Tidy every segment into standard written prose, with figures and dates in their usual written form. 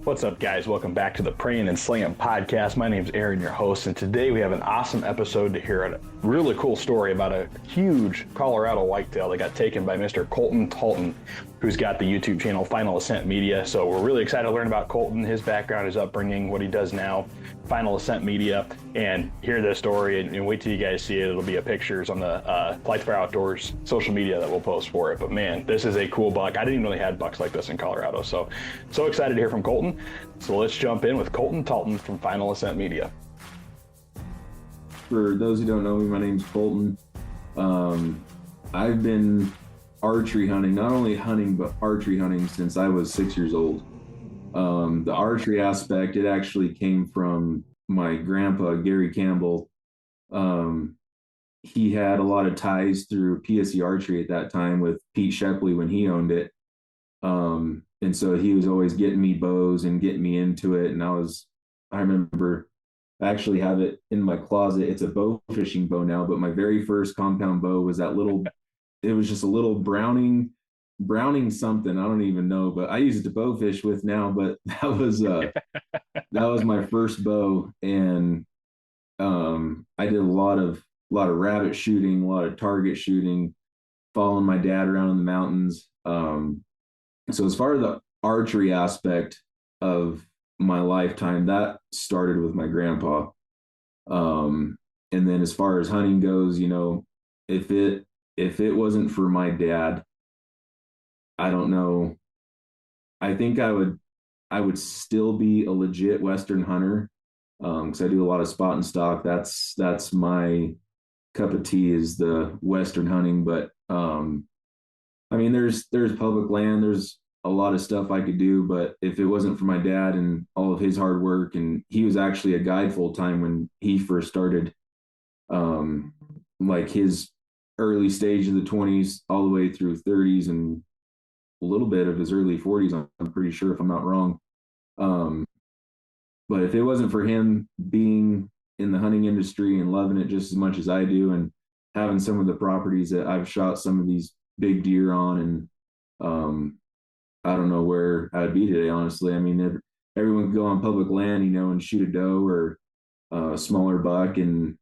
What's up, guys? Welcome back to the Praying and Slaying podcast. My name's Aaron, your host, and today we have an awesome episode to hear a really cool story about a huge Colorado whitetail that got taken by Mr. Colton Talton, who's got the YouTube channel Final Ascent Media. So we're really excited to learn about Colton, his background, his upbringing, what he does now, Final Ascent Media, and hear this story and wait till you guys see it. It'll be a pictures on the Lights Fire Outdoors social media that we'll post for it. But man, this is a cool buck. I didn't even know they had bucks like this in Colorado. So excited to hear from Colton. So let's jump in with Colton Talton from Final Ascent Media. For those who don't know me, my name's Colton. I've been archery hunting, not only hunting, but archery hunting since I was 6 years old. The archery aspect, it actually came from my grandpa, Gary Campbell. He had a lot of ties through PSE Archery at that time with Pete Shepley when he owned it. And so he was always getting me bows and getting me into it. And I remember I actually have it in my closet. It's a bow fishing bow now, but my very first compound bow was it was just a little Browning something. I don't even know, but I use it to bow fish with now, but that was my first bow. And, I did a lot of rabbit shooting, a lot of target shooting, following my dad around in the mountains. So as far as the archery aspect of my lifetime, that started with my grandpa. And then as far as hunting goes, if it wasn't for my dad, I don't know. I think I would still be a legit Western hunter. Because I do a lot of spot and stock. That's my cup of tea, is the Western hunting. But I mean, there's public land, there's a lot of stuff I could do, but if it wasn't for my dad and all of his hard work, and he was actually a guide full time when he first started, like his early stage of the 20s all the way through 30s and a little bit of his early 40s, I'm pretty sure, if I'm not wrong. But if it wasn't for him being in the hunting industry and loving it just as much as I do, and having some of the properties that I've shot some of these big deer on, and I don't know where I'd be today, honestly. I mean, everyone could go on public land, and shoot a doe or a smaller buck and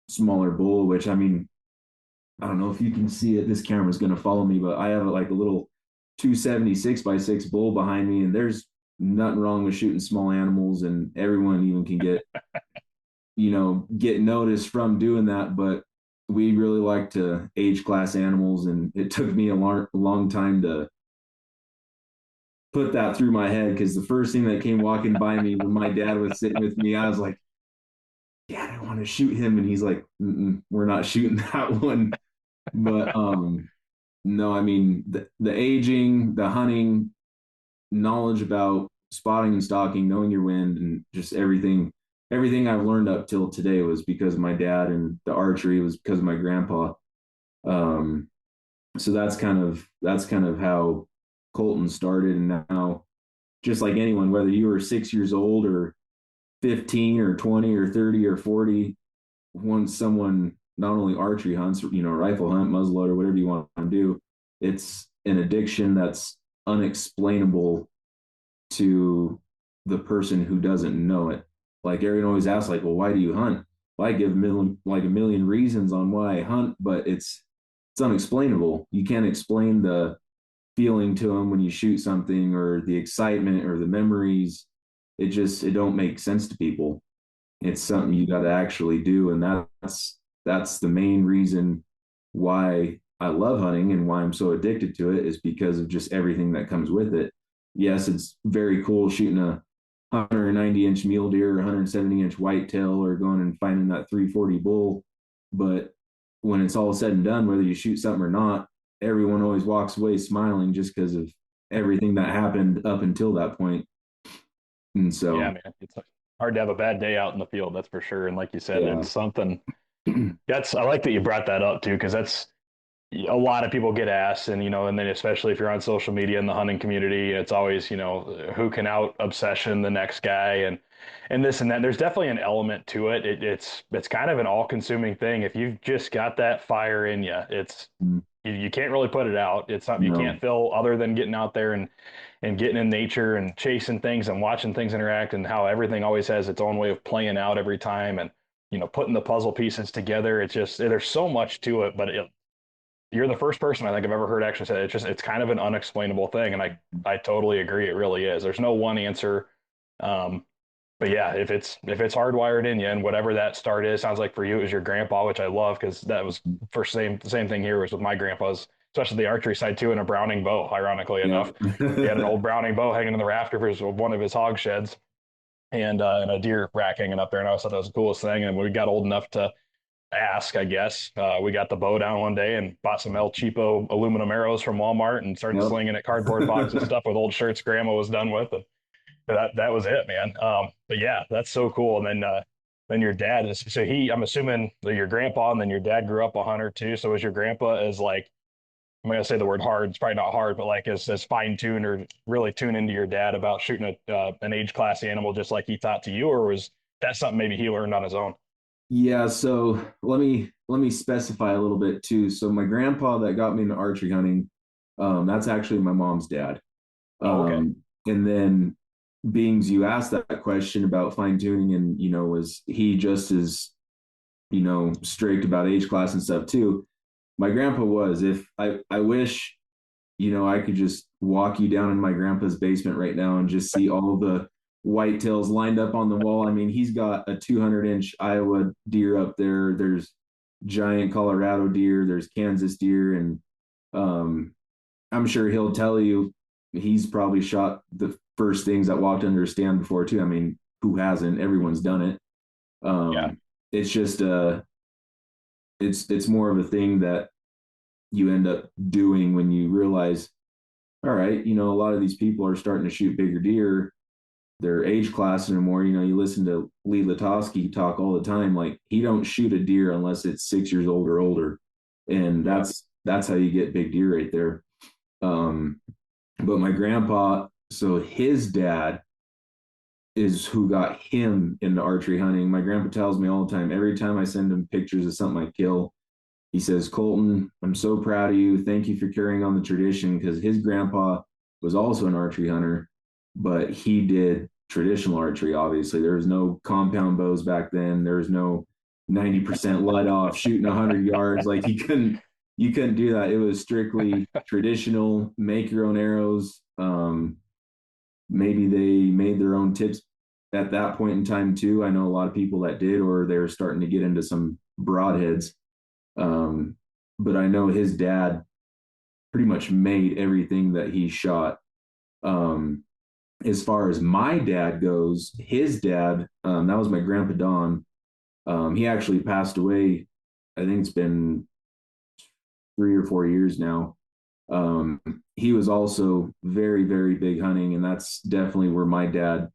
smaller bull, which, I mean, I don't know if you can see it. This camera's going to follow me, but I have like a little 276 by 6 bull behind me, and there's nothing wrong with shooting small animals, and everyone even can get noticed from doing that. But we really like to age class animals, and it took me a long time to put that through my head, because the first thing that came walking by me when my dad was sitting with me, I was like, Dad, I want to shoot him. And he's like, we're not shooting that one. But no, I mean, the aging, the hunting, knowledge about spotting and stalking, knowing your wind, and just everything I've learned up till today was because of my dad, and the archery was because of my grandpa. So that's kind of how Colton started. And now, just like anyone, whether you were 6 years old or 15 or 20 or 30 or 40, once someone not only archery hunts, rifle hunt, muzzleloader, whatever you want to do, it's an addiction that's unexplainable to the person who doesn't know it. Like, everyone always asks, like, well, why do you hunt? Well, I give a million reasons on why I hunt, but it's unexplainable. You can't explain the feeling to them when you shoot something, or the excitement, or the memories. It don't make sense to people. It's something you got to actually do. And that's the main reason why I love hunting and why I'm so addicted to it, is because of just everything that comes with it. Yes, it's very cool shooting a 190-inch mule deer, 170-inch whitetail, or going and finding that 340 bull. But when it's all said and done, whether you shoot something or not, everyone always walks away smiling, just because of everything that happened up until that point. And so, Yeah, man, it's hard to have a bad day out in the field, that's for sure. And like you said, yeah. it's something I like that you brought that up too, because that's a lot of people get asked, and and then especially if you're on social media in the hunting community, it's always who can out obsession the next guy, and this and that. There's definitely an element to it. It's kind of an all consuming thing. If you've just got that fire in you, you can't really put it out. It's something you No. can't feel other than getting out there and getting in nature and chasing things and watching things interact, and how everything always has its own way of playing out every time, and putting the puzzle pieces together. It's just there's so much to it, but you're the first person I think I've ever heard actually say it. It's kind of an unexplainable thing, and I totally agree. It really is. There's no one answer. Um, but yeah, if it's hardwired in you, and whatever that start is, sounds like for you it was your grandpa, which I love, because that was first same thing here was with my grandpa's, especially the archery side too, and a Browning bow. Ironically Yeah. enough, he had an old Browning bow hanging in the rafters of one of his hog sheds, and a deer rack hanging up there, and I always thought that was the coolest thing. And when we got old enough to ask, I guess, we got the bow down one day and bought some El Cheapo aluminum arrows from Walmart and started Yep. slinging at cardboard boxes stuff with old shirts grandma was done with. And that was it, man. But yeah, that's so cool. And then your dad is so I'm assuming that your grandpa and then your dad grew up a hunter too. So was your grandpa as like, I'm gonna say the word hard. It's probably not hard, but like as fine tuned or really tune into your dad about shooting an age class animal just like he taught to you, or was that something maybe he learned on his own? Yeah, so let me specify a little bit too. So my grandpa that got me into archery hunting, that's actually my mom's dad. Oh, okay. And then beings you asked that question about fine tuning, and was he just as strict about age class and stuff too? My grandpa was. If I wish I could just walk you down in my grandpa's basement right now and just see all the whitetails lined up on the wall. I mean, he's got a 200-inch Iowa deer up there. There's giant Colorado deer. There's Kansas deer, and um, I'm sure he'll tell you he's probably shot the first things that walked under a stand before too. I mean, who hasn't? Everyone's done it. Yeah. It's just it's more of a thing that you end up doing when you realize, all right, a lot of these people are starting to shoot bigger deer. Their age class anymore. You listen to Lee Latosky talk all the time. Like, he don't shoot a deer unless it's 6 years old or older, and Yeah. that's how you get big deer right there. Um, but my grandpa, so his dad is who got him into archery hunting. My grandpa tells me all the time. Every time I send him pictures of something I kill, he says, Colton, I'm so proud of you. Thank you for carrying on the tradition, because his grandpa was also an archery hunter, but he did traditional archery. Obviously, there was no compound bows back then. There was no 90% let off shooting 100 yards. Like, you couldn't do that. It was strictly traditional, make your own arrows. Maybe they made their own tips at that point in time too. I know a lot of people that did, or they were starting to get into some broadheads. Um, but I know his dad pretty much made everything that he shot. Um, as far as my dad goes, his dad, that was my grandpa Don. He actually passed away. I think it's been 3 or 4 years now. He was also very, very big hunting, and that's definitely where my dad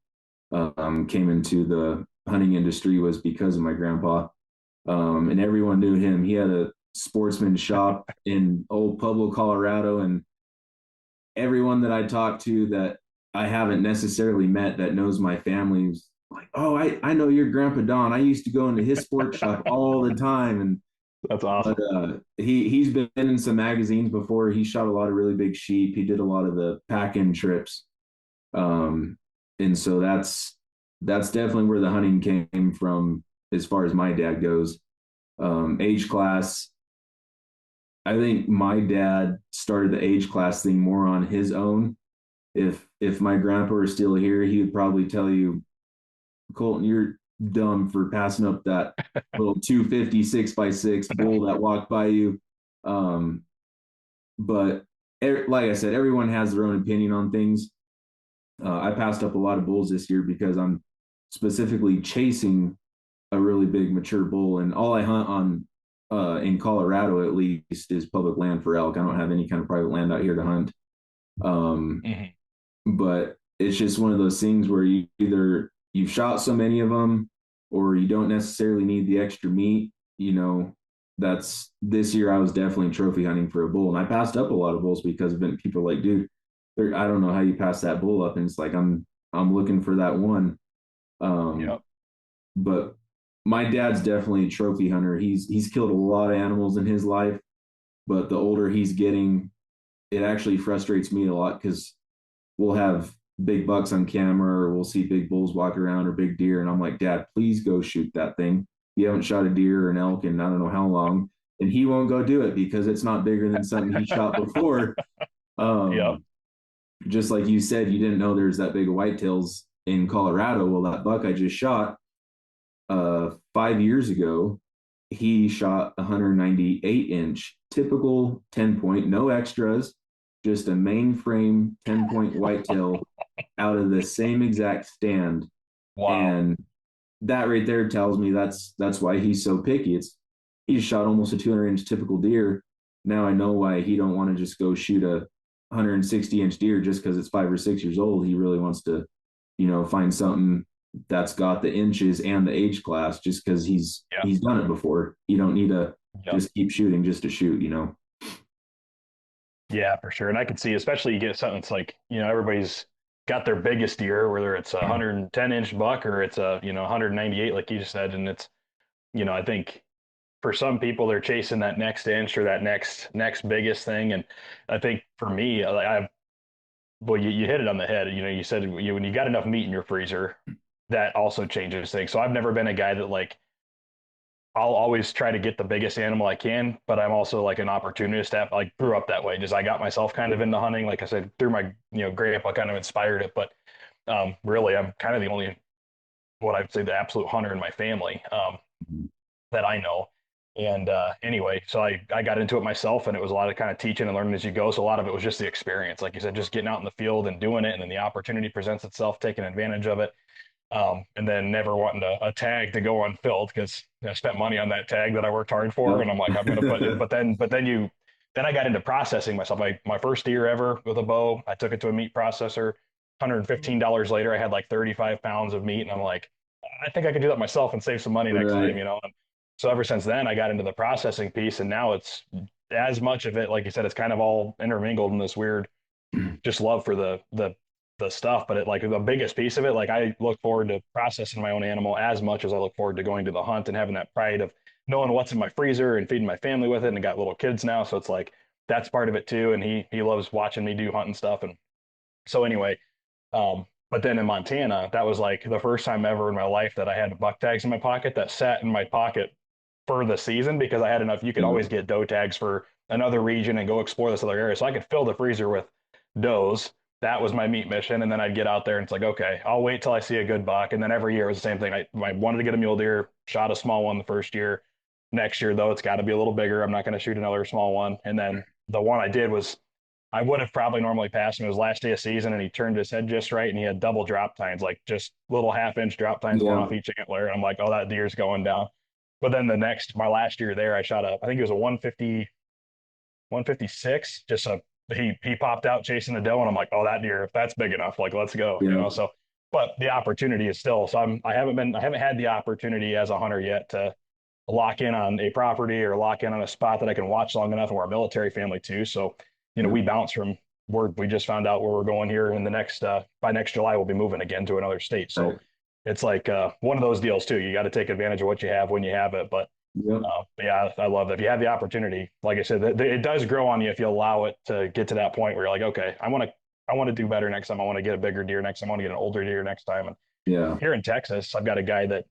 came into the hunting industry, was because of my grandpa. And everyone knew him. He had a sportsman shop in old Pueblo, Colorado, and everyone that I talked to that I haven't necessarily met that knows my family was like, "Oh, I know your grandpa Don. I used to go into his sports shop all the time." And That's but awesome. he's been in some magazines before. He shot a lot of really big sheep. He did a lot of the pack-in trips, um, and so that's definitely where the hunting came from as far as my dad goes. Age class, I think my dad started the age class thing more on his own. If my grandpa were still here, he would probably tell you, Colton, you're dumb for passing up that little 250 6x6 bull that walked by you. Um, but like I said, everyone has their own opinion on things. I passed up a lot of bulls this year because I'm specifically chasing a really big mature bull, and all I hunt on in Colorado at least is public land for elk. I don't have any kind of private land out here to hunt. Um, Hmm. but it's just one of those things where you've shot so many of them, or you don't necessarily need the extra meat. That's this year I was definitely trophy hunting for a bull, and I passed up a lot of bulls because of it. People are like, dude, I don't know how you pass that bull up, and it's like I'm looking for that one. Um, Yep. but my dad's definitely a trophy hunter. He's killed a lot of animals in his life. but the older he's getting, it actually frustrates me a lot because we'll have big bucks on camera or we'll see big bulls walk around or big deer. And I'm like, Dad, please go shoot that thing. You haven't shot a deer or an elk in I don't know how long. And he won't go do it because it's not bigger than something he shot before. Yep. Um, just like you said, you didn't know there's that big of whitetails in Colorado. Well, that buck I just shot 5 years ago, he shot 198-inch, typical 10 point, no extras, just a mainframe 10 point whitetail out of the same exact stand. Wow. And that right there tells me that's why he's so picky. He shot almost a 200-inch typical deer. Now I know why he don't want to just go shoot a 160-inch deer just because it's 5 or 6 years old. He really wants to, find something that's got the inches and the age class just because he's done it before. You don't need to just keep shooting just to shoot. Yeah, for sure. And I can see, especially you get something that's like, everybody's got their biggest deer, whether it's a 110-inch buck or it's a, 198, like you just said. And it's, I think for some people they're chasing that next inch or that next biggest thing. And I think for me, well, you hit it on the head. You said when you got enough meat in your freezer, that also changes things. So I've never been a guy that like I'll always try to get the biggest animal I can, but I'm also like an opportunist. Like grew up that way. Just I got myself kind of into hunting. Like I said, through my grandpa kind of inspired it. But really, I'm kind of the only what I'd say the absolute hunter in my family that I know. And anyway, so I got into it myself, and it was a lot of kind of teaching and learning as you go. So a lot of it was just the experience, like you said, just getting out in the field and doing it, and then the opportunity presents itself, taking advantage of it. And then never wanting a tag to go unfilled because I spent money on that tag that I worked hard for, Yep. and I'm like, I'm gonna put it. Then I got into processing myself. My first deer ever with a bow, I took it to a meat processor. $115 later, I had like 35 pounds of meat, and I'm like, I think I could do that myself and save some money next Right. time. And so ever since then, I got into the processing piece, and now it's as much of it, like you said, it's kind of all intermingled in this weird just love for the stuff. But like the biggest piece of it, like I look forward to processing my own animal as much as I look forward to going to the hunt and having that pride of knowing what's in my freezer and feeding my family with it. And I got little kids now, so it's like that's part of it too. And he loves watching me do hunting stuff. And so anyway, but then in Montana, that was like the first time ever in my life that I had buck tags in my pocket that sat in my pocket for the season because I had enough. You could Yep. always get doe tags for another region and go explore this other area. So I could fill the freezer with does. That was my meat mission. And then I'd get out there and it's like, okay, I'll wait till I see a good buck. And then every year it was the same thing. I wanted to get a mule deer, shot a small one the first year. Next year, though, it's got to be a little bigger. I'm not going to shoot another small one. And then the one I did was, I would have probably normally passed him. It was last day of season and he turned his head just right and he had double drop tines, like just little half-inch drop tines going Yeah. off each antler. And I'm like, oh, that deer's going down. But then my last year there, I shot I think it was a 150, 156, just he popped out chasing the doe, and I'm like, oh, that deer, if that's big enough, like let's go. Yeah. So, but the opportunity is still. So I haven't had the opportunity as a hunter yet to lock in on a property or lock in on a spot that I can watch long enough. And we're a military family too, so Yeah. we bounce from. We just found out where we're going here in the next by next July we'll be moving again to another state. So Right. it's like one of those deals too. You got to take advantage of what you have when you have it, but Yep. yeah, I love that. If you have the opportunity, like I said, it does grow on you if you allow it to get to that point where you're like, okay, I want to do better next time. I want to get a bigger deer next time. I want to get an older deer next time. And Yeah. here in Texas, I've got a guy that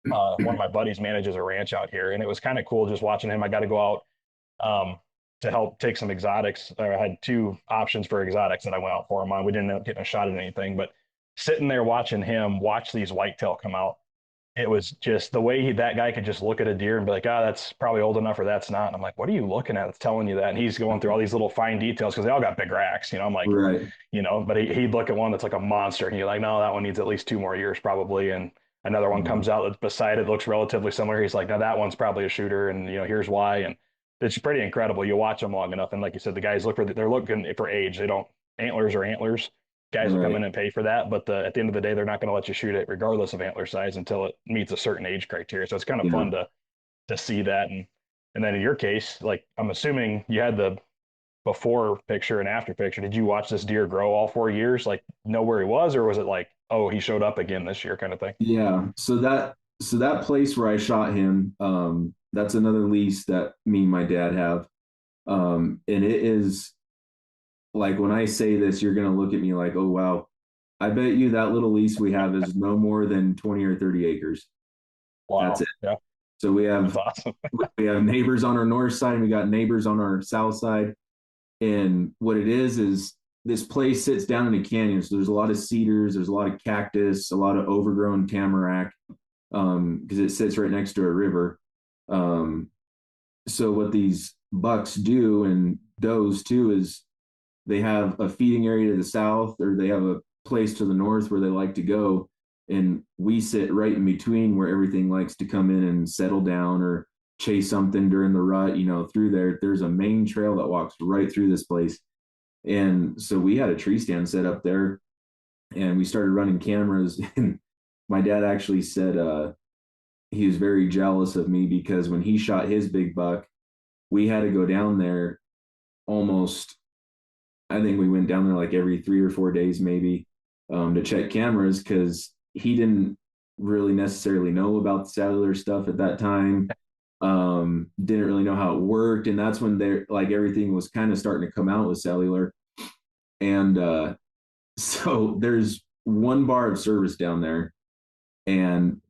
one of my buddies manages a ranch out here, and it was kind of cool just watching him. I got to go out to help take some exotics. I had two options for exotics that I went out for him on. We didn't end up getting a shot at anything, but sitting there watching him watch these whitetail come out, it was just the way that guy could just look at a deer and be like, that's probably old enough or that's not. And I'm like, what are you looking at that's telling you that? And he's going through all these little fine details because they all got big racks. I'm like, Right. but he'd look at one that's like a monster and he's like, no, that one needs at least 2 more years probably. And another one Yeah. comes out that's beside it, looks relatively similar. He's like, now that one's probably a shooter. And, here's why. And it's pretty incredible. You watch them long enough. And like you said, the guys they're looking for age. They don't, antlers are antlers. Guys will come in Right. and pay for that, but at the end of the day, they're not going to let you shoot it regardless of antler size until it meets a certain age criteria. So it's kind of Yeah. fun to see that. And then in your case, like I'm assuming you had the before picture and after picture. Did you watch this deer grow all 4 years? Like know where he was, or was it like, oh, he showed up again this year kind of thing? Yeah. So that place where I shot him, that's another lease that me and my dad have. And it is like, when I say this, you're going to look at me like, oh, wow. I bet you that little lease we have is no more than 20 or 30 acres. That's Wow. it. Yeah, So we that's have awesome. we have neighbors on our north side and we got neighbors on our south side. And what it is this place sits down in a canyon. So there's a lot of cedars, there's a lot of cactus, a lot of overgrown tamarack, because it sits right next to a river. Um, so what these bucks do, and does too, is they have a feeding area to the south, or they have a place to the north where they like to go. And we sit right in between where everything likes to come in and settle down or chase something during the rut, through there. There's a main trail that walks right through this place. And so we had a tree stand set up there and we started running cameras. And my dad actually said he was very jealous of me because when he shot his big buck, we had to go down there almost, I think we went down there like every 3 or 4 days, maybe, to check cameras because he didn't really necessarily know about the cellular stuff at that time. Didn't really know how it worked. And that's when they're like everything was kind of starting to come out with cellular. And so there's one bar of service down there. And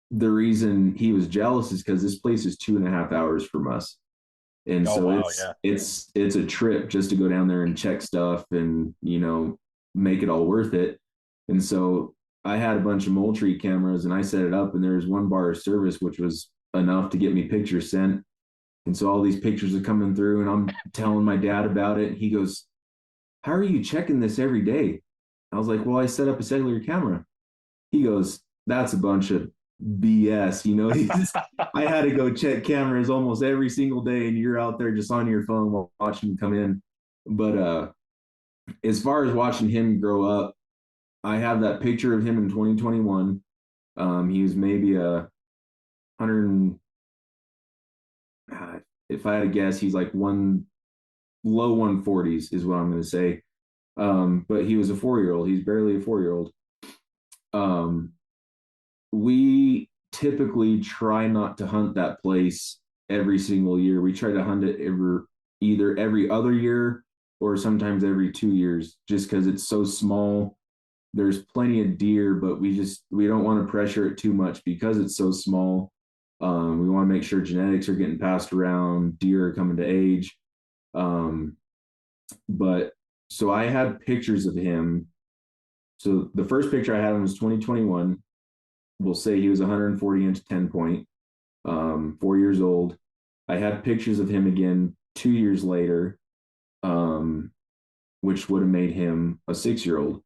the reason he was jealous is because this place is 2.5 hours from us. And Oh so wow, it's yeah. it's a trip just to go down there and check stuff and make it all worth it. And so I had a bunch of Moultrie cameras and I set it up, and there was one bar of service which was enough to get me pictures sent. And so all these pictures are coming through and I'm telling my dad about it. He goes, "How are you checking this every day?" I was like, "Well, I set up a cellular camera." He goes, "That's a bunch of BS." I had to go check cameras almost every single day, and you're out there just on your phone watching them come in. But as far as watching him grow up, I have that picture of him in 2021. He was maybe a hundred. If I had to guess, he's like one low 140s is what I'm going to say. But he was a 4 year old. He's barely a 4 year old. Um, we typically try not to hunt that place every single year. We try to hunt it either every other year or sometimes every 2 years, just because it's so small. There's plenty of deer, but we don't want to pressure it too much because it's so small. We want to make sure genetics are getting passed around, deer are coming to age. Um, but so I had pictures of him. So the first picture I had him was 2021. We'll say he was 140-inch 10 point, 4 years old. I had pictures of him again 2 years later, which would have made him a 6 year old.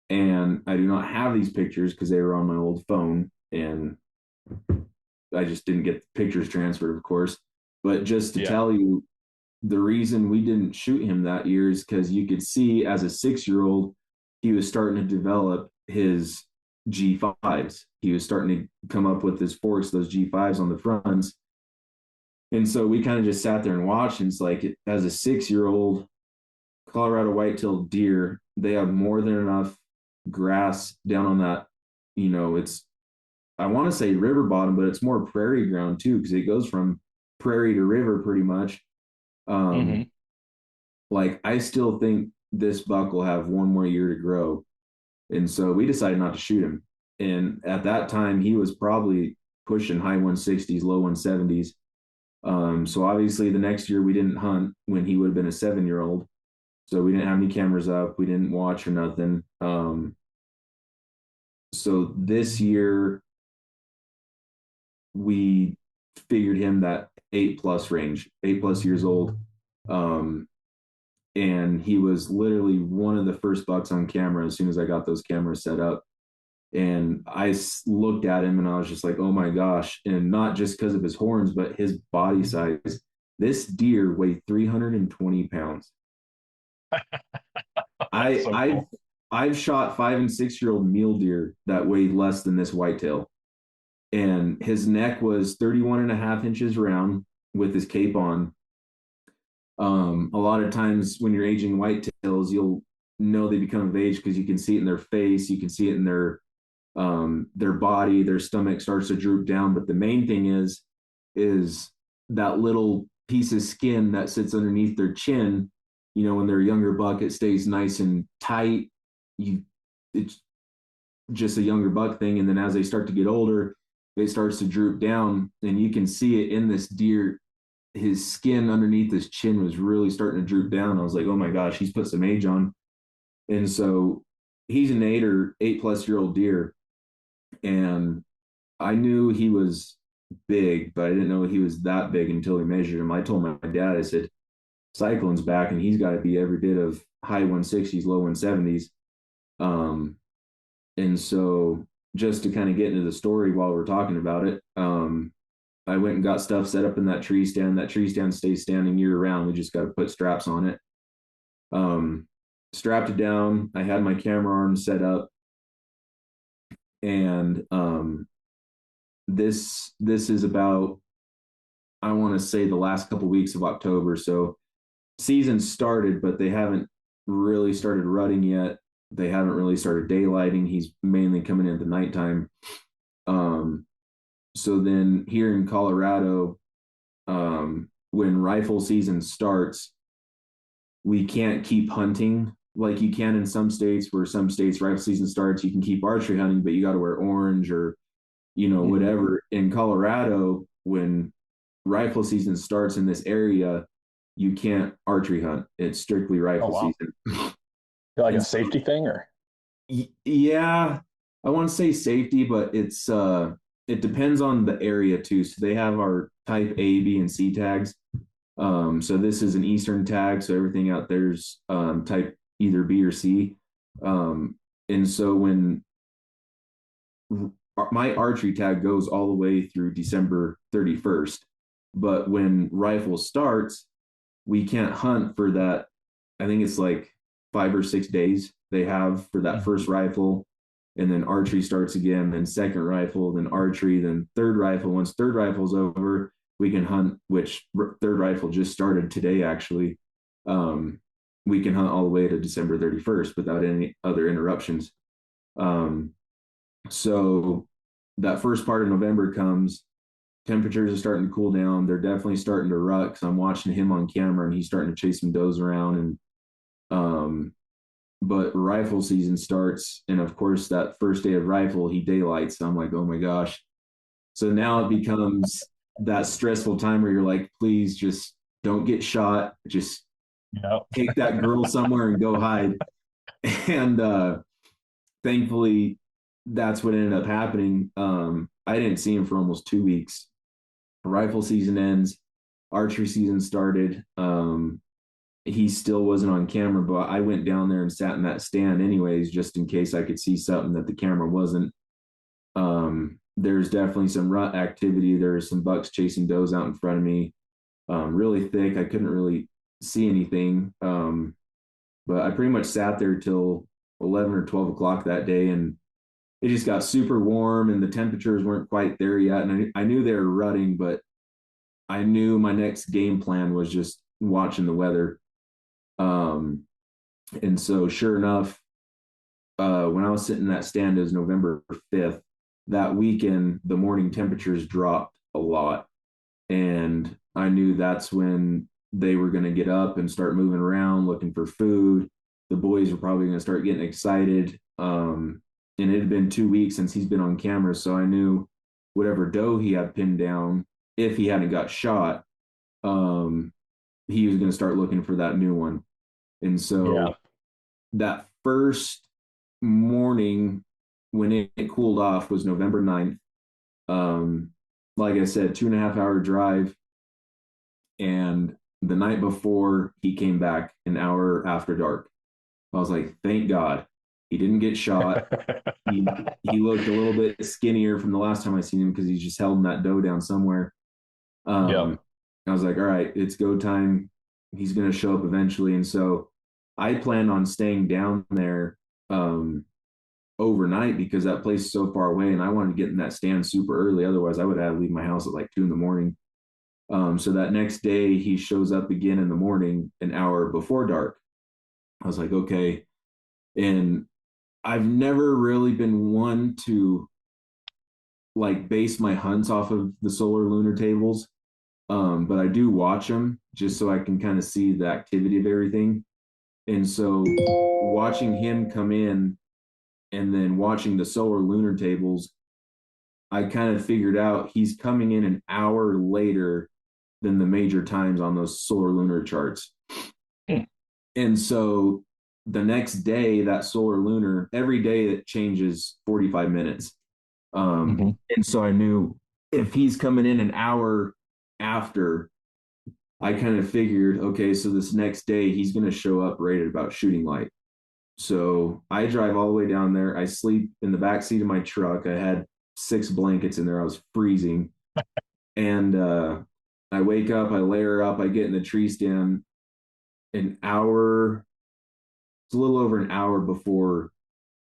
And I do not have these pictures because they were on my old phone and I just didn't get the pictures transferred, of course. But just to tell you, the reason we didn't shoot him that year is because you could see as a 6 year old, he was starting to develop his G5s. He was starting to come up with his forks, those G5s on the fronts. And so we kind of just sat there and watched. And it's like, as a 6 year old Colorado white-tailed deer, they have more than enough grass down on that. It's, I want to say river bottom, but it's more prairie ground too, because it goes from prairie to river pretty much. Mm-hmm. Like, I still think this buck will have one more year to grow. And so we decided not to shoot him. And at that time, he was probably pushing high 160s, low 170s. So obviously the next year we didn't hunt when he would have been a 7 year old. So we didn't have any cameras up. We didn't watch or nothing. So this year we figured him that 8+ range, 8+ years old. And he was literally one of the first bucks on camera as soon as I got those cameras set up. And I looked at him and I was just like, oh my gosh. And not just because of his horns, but his body size. This deer weighed 320 pounds. That's so I've cool. I've shot 5 and 6 year old mule deer that weighed less than this whitetail. And his neck was 31.5 inches round with his cape on. A lot of times when you're aging whitetails, you'll know they become of age because you can see it in their face, you can see it in their body, their stomach starts to droop down. But the main thing is that little piece of skin that sits underneath their chin. You know, when they're a younger buck, it stays nice and tight. It's just a younger buck thing. And then as they start to get older, it starts to droop down, and you can see it in this deer. His skin underneath his chin was really starting to droop down. I was like, oh my gosh, he's put some age on. And so he's an 8+ year old deer. And I knew he was big, but I didn't know he was that big until we measured him. I told my dad, I said, Cyclone's back, and he's got to be every bit of high 160s, low 170s. And so just to kind of get into the story while we're talking about it, I went and got stuff set up in that tree stand. That tree stand stays standing year round. We just got to put straps on it. Strapped it down. I had my camera arm set up, and this is about, I want to say, the last couple of weeks of October. So season started, but they haven't really started rutting yet. They haven't really started daylighting. He's mainly coming in at the nighttime. So then here in Colorado, when rifle season starts, we can't keep hunting like you can in some states, where some states rifle season starts, you can keep archery hunting, but you got to wear orange or, you know, whatever. In Colorado, when rifle season starts in this area, you can't archery hunt. It's strictly rifle season. Like a safety thing, or? Yeah, I want to say safety, but it depends on the area too. So they have our type A, B, and C tags. So this is an Eastern tag, so everything out there's type either B or C. And so when my archery tag goes all the way through December 31st, but when rifle starts, we can't hunt for that. I think it's like 5 or 6 days they have for that first rifle, and then archery starts again, then second rifle, then archery, then third rifle. Once third rifle's over, we can hunt, which third rifle just started today, actually. We can hunt all the way to December 31st without any other interruptions. So that first part of November comes, temperatures are starting to cool down. They're definitely starting to rut, because I'm watching him on camera and he's starting to chase some does around. And but rifle season starts, and of course that first day of rifle he daylights. So I'm like, oh my gosh. So now it becomes that stressful time where you're like, please just don't get shot, just take that girl somewhere and go hide. And thankfully that's what ended up happening. I didn't see him for almost 2 weeks. Rifle season ends, archery season started. He still wasn't on camera, but I went down there and sat in that stand anyways, just in case I could see something that the camera wasn't. There's definitely some rut activity. There's some bucks chasing does out in front of me, really thick. I couldn't really see anything. But I pretty much sat there till 11 or 12 o'clock that day, and it just got super warm and the temperatures weren't quite there yet. And I knew they were rutting, but I knew my next game plan was just watching the weather. And so sure enough, when I was sitting in that stand, it was November 5th. That weekend, the morning temperatures dropped a lot. And I knew that's when they were going to get up and start moving around looking for food. The boys were probably going to start getting excited. And it had been 2 weeks since he's been on camera. So I knew whatever doe he had pinned down, if he hadn't got shot, he was going to start looking for that new one. And so that first morning when it cooled off was November 9th. Like I said, 2.5 hour drive. And the night before, he came back an hour after dark. I was like, thank God he didn't get shot. he looked a little bit skinnier from the last time I seen him, because he's just held that doe down somewhere. I was like, all right, it's go time. He's going to show up eventually. And so I planned on staying down there overnight, because that place is so far away, and I wanted to get in that stand super early. Otherwise, I would have to leave my house at like 2 a.m. So that next day, he shows up again in the morning, an hour before dark. I was like, okay. And I've never really been one to like base my hunts off of the solar lunar tables. But I do watch them just so I can kind of see the activity of everything. And so watching him come in and then watching the solar lunar tables, I kind of figured out he's coming in an hour later than the major times on those solar lunar charts. Hmm. And so the next day, that solar lunar, every day it changes 45 minutes. Mm-hmm. And so I knew if he's coming in an hour after, I kind of figured, okay, so this next day he's going to show up right at about shooting light. So I drive all the way down there. I sleep in the back seat of my truck. I had 6 blankets in there. I was freezing. And I wake up, I layer up, I get in the tree stand an hour, it's a little over an hour before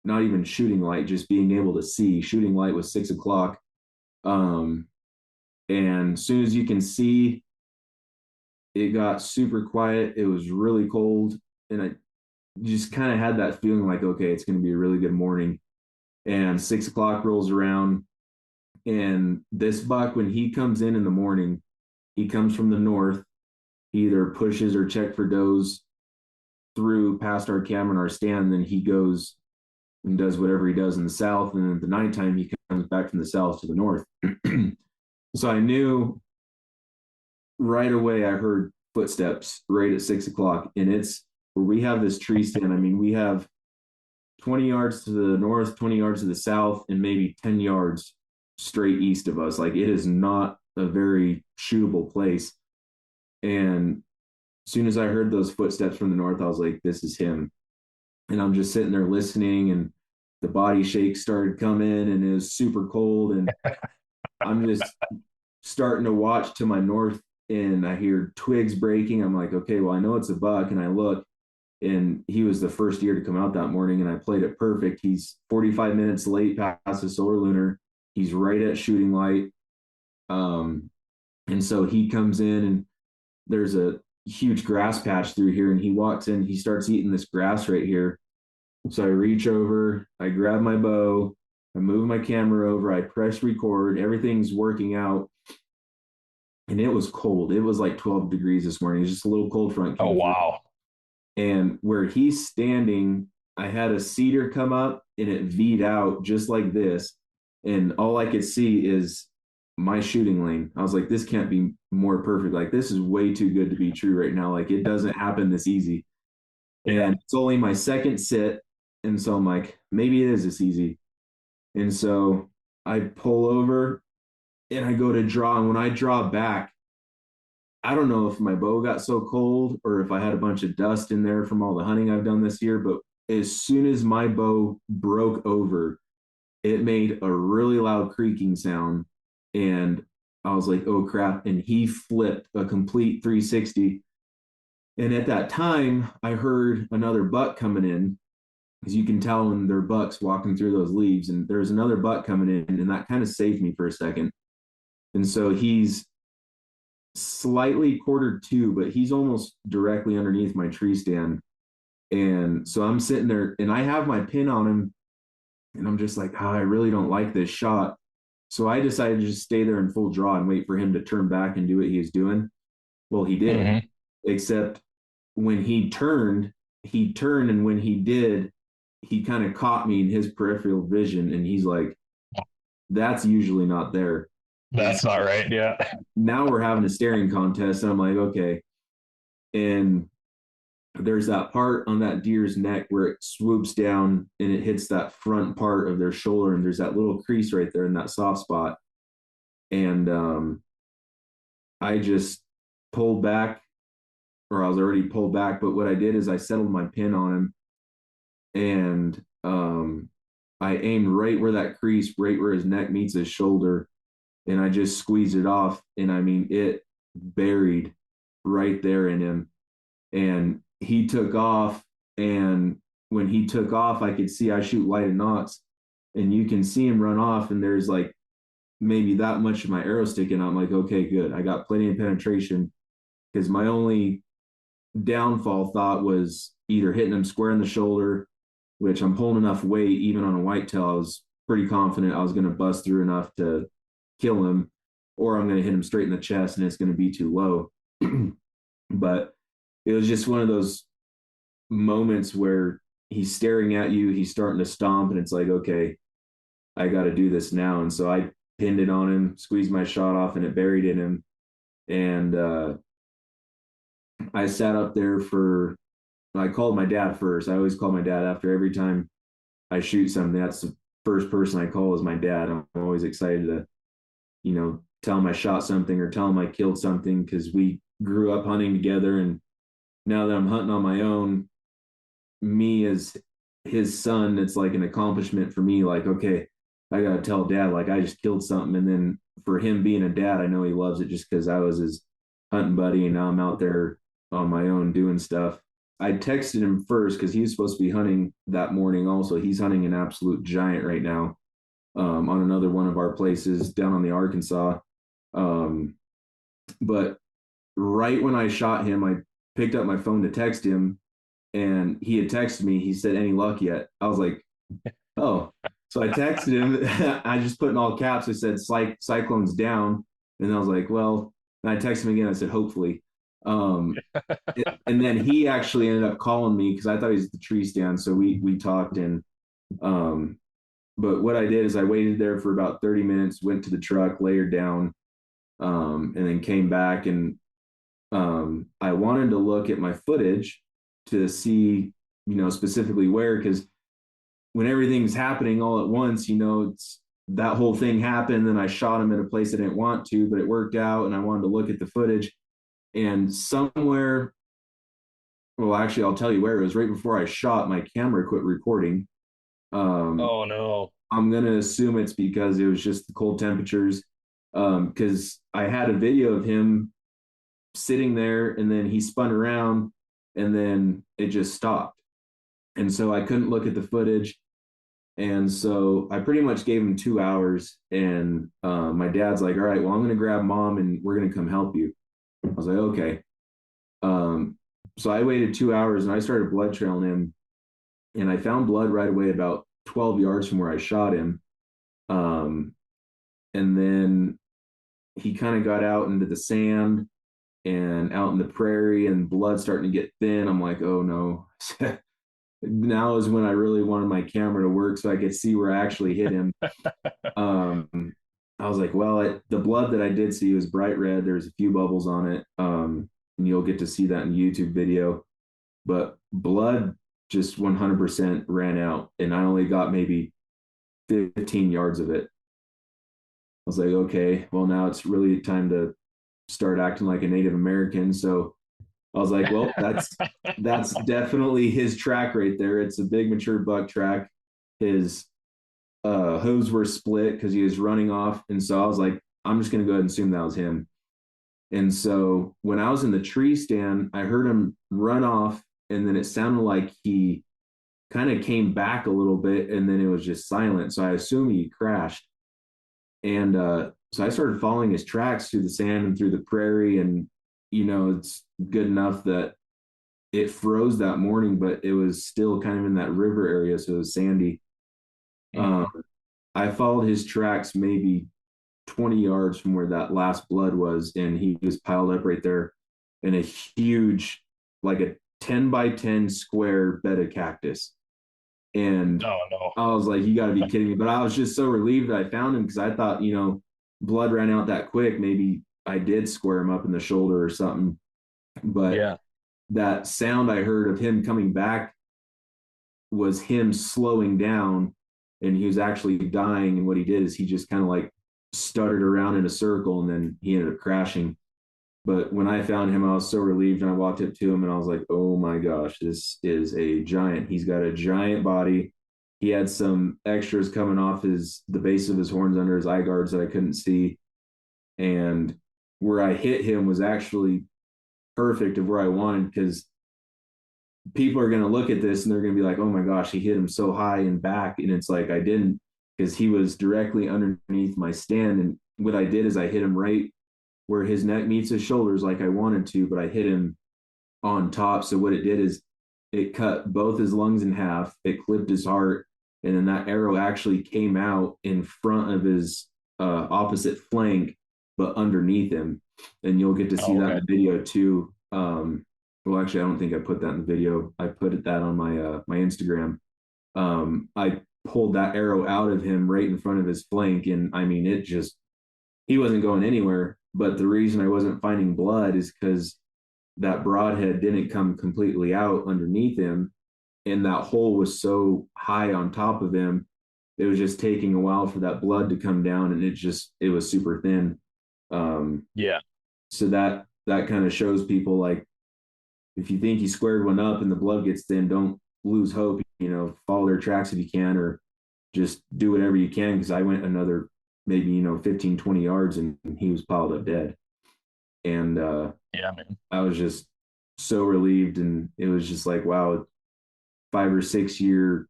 not even shooting light, just being able to see. Shooting light was 6 o'clock. Um, and as soon as you can see, it got super quiet. It was really cold. And I just kind of had that feeling like, okay, it's going to be a really good morning. And 6 o'clock rolls around. And this buck, when he comes in the morning, he comes from the north. He either pushes or check for does through past our camera and our stand. Then he goes and does whatever he does in the south. And then at the nighttime, he comes back from the south to the north. So I knew right away, I heard footsteps right at 6 o'clock. And it's where we have this tree stand. I mean, we have 20 yards to the north, 20 yards to the south, and maybe 10 yards straight east of us. Like it is not a very shootable place. And as soon as I heard those footsteps from the north, I was like, this is him. And I'm just sitting there listening, and the body shakes started coming, and it was super cold. And I'm just starting to watch to my north, and I hear twigs breaking. I'm like, okay, well, I know it's a buck. And I look, and he was the first deer to come out that morning, and I played it perfect. He's 45 minutes late past the solar lunar. He's right at shooting light. And so he comes in, and there's a huge grass patch through here, and he walks in, he starts eating this grass right here. So I reach over, I grab my bow, I move my camera over, I press record, everything's working out. And it was cold. It was like 12 degrees this morning. It's just a little cold front Oh, came through. wow. And where he's standing, I had a cedar come up and it V'd out just like this. And all I could see is my shooting lane. I was like, this can't be more perfect. Like, this is way too good to be true right now. Like, it doesn't happen this easy. Yeah. And it's only my second sit. And so I'm like, maybe it is this easy. And so I pull over and I go to draw. And when I draw back, I don't know if my bow got so cold or if I had a bunch of dust in there from all the hunting I've done this year. But as soon as my bow broke over, it made a really loud creaking sound. And I was like, oh crap. And he flipped a complete 360. And at that time, I heard another buck coming in, because you can tell when they're bucks walking through those leaves. And there's another buck coming in, and that kind of saved me for a second. And so he's slightly quartered two, but he's almost directly underneath my tree stand. And so I'm sitting there, and I have my pin on him, and I'm just like, I really don't like this shot. So I decided to just stay there in full draw and wait for him to turn back and do what he was doing. Well, he did, Mm-hmm. except when he turned, and when he did, he kind of caught me in his peripheral vision, and he's like, that's usually not there. And That's not right. Yeah. now we're having a staring contest, and I'm like, okay. And there's that part on that deer's neck where it swoops down and it hits that front part of their shoulder, and there's that little crease right there in that soft spot. And I just pulled back, or I was already pulled back, but what I did is I settled my pin on him, and I aimed right where that crease, right where his neck meets his shoulder, and I just squeezed it off. And I mean, it buried right there in him. And he took off. And when he took off, I could see, I shoot light and knots, and you can see him run off. And there's like maybe that much of my arrow sticking out. I'm like, okay, good. I got plenty of penetration, because my only downfall thought was either hitting him square in the shoulder, which I'm pulling enough weight, even on a whitetail, I was pretty confident I was going to bust through enough to kill him, or I'm going to hit him straight in the chest and it's going to be too low. But it was just one of those moments where he's staring at you, he's starting to stomp, and it's like, okay, I got to do this now. And so I pinned it on him, squeezed my shot off, and it buried in him. And I sat up there I called my dad first. I always call my dad after every time I shoot something. That's the first person I call is my dad. I'm always excited to, tell him I shot something or tell him I killed something, because we grew up hunting together. And now that I'm hunting on my own, me as his son, it's like an accomplishment for me. Like, okay, I got to tell dad, like, I just killed something. And then for him being a dad, I know he loves it just because I was his hunting buddy and now I'm out there on my own doing stuff. I texted him first because he was supposed to be hunting that morning also. He's hunting an absolute giant right now, on another one of our places down on the Arkansas. But right when I shot him, I picked up my phone to text him, and he had texted me. He said, "Any luck yet?" I was like, "Oh." So I texted him. I just put in all caps. I said, "Cyclone's down," and I was like, "Well." And I texted him again. I said, "Hopefully." Um, and then he actually ended up calling me because I thought he was at the tree stand. So we talked, and but what I did is I waited there for about 30 minutes, went to the truck, layered down, and then came back. And I wanted to look at my footage to see, specifically where, because when everything's happening all at once, it's that whole thing happened. Then I shot him in a place I didn't want to, but it worked out. And I wanted to look at the footage. And somewhere, well, actually, I'll tell you where it was. Right before I shot, my camera quit recording. Oh no. I'm gonna assume it's because it was just the cold temperatures. Because I had a video of him sitting there, and then he spun around, and then it just stopped. And so I couldn't look at the footage. And so I pretty much gave him 2 hours. And my dad's like, "All right, well, I'm gonna grab mom, and we're gonna come help you." I was like, "Okay." So I waited 2 hours, and I started blood trailing him, and I found blood right away about 12 yards from where I shot him. And then he kind of got out into the sand and out in the prairie, and blood starting to get thin. I'm like, "Oh no." Now is when I really wanted my camera to work so I could see where I actually hit him. I was like, well, the blood that I did see was bright red. There's a few bubbles on it. And you'll get to see that in YouTube video. But blood just 100% ran out. And I only got maybe 15 yards of it. I was like, okay, well, now it's really time to start acting like a Native American. So I was like, well, that's definitely his track right there. It's a big mature buck track. His hooves were split because he was running off. And so I was like, I'm just going to go ahead and assume that was him. And so when I was in the tree stand, I heard him run off, and then it sounded like he kind of came back a little bit, and then it was just silent. So I assume he crashed. And so I started following his tracks through the sand and through the prairie. And, it's good enough that it froze that morning, but it was still kind of in that river area. So it was sandy. I followed his tracks maybe 20 yards from where that last blood was, and he was piled up right there in a huge, like a 10 by 10 square bed of cactus. And Oh no. I was like, you got to be kidding me. But I was just so relieved that I found him, because I thought, blood ran out that quick. Maybe I did square him up in the shoulder or something. But Yeah. that sound I heard of him coming back was him slowing down, and he was actually dying. And what he did is he just kind of like stuttered around in a circle, and then he ended up crashing. But when I found him, I was so relieved, and I walked up to him, and I was like, oh my gosh, this is a giant. He's got a giant body. He had some extras coming off the base of his horns under his eye guards that I couldn't see. And where I hit him was actually perfect of where I wanted, because people are going to look at this and they're going to be like, oh my gosh, he hit him so high and back. And it's like, I didn't, because he was directly underneath my stand. And what I did is I hit him right where his neck meets his shoulders like I wanted to, but I hit him on top. So what it did is it cut both his lungs in half, it clipped his heart, and then that arrow actually came out in front of his opposite flank but underneath him. And you'll get to see Oh, that in okay. the video too. Well, actually, I don't think I put that in the video. I put that on my Instagram. I pulled that arrow out of him right in front of his flank, and I mean, it just he wasn't going anywhere. But the reason I wasn't finding blood is because that broadhead didn't come completely out underneath him, and that hole was so high on top of him, it was just taking a while for that blood to come down, and it was super thin. Um, Yeah. so that kind of shows people, like, if you think you squared one up and the blood gets thin, don't lose hope. Follow their tracks if you can, or just do whatever you can. Because I went another maybe 15, 20 yards, and he was piled up dead. And Yeah, man. I was just so relieved, and it was just like, wow, 5 or 6 year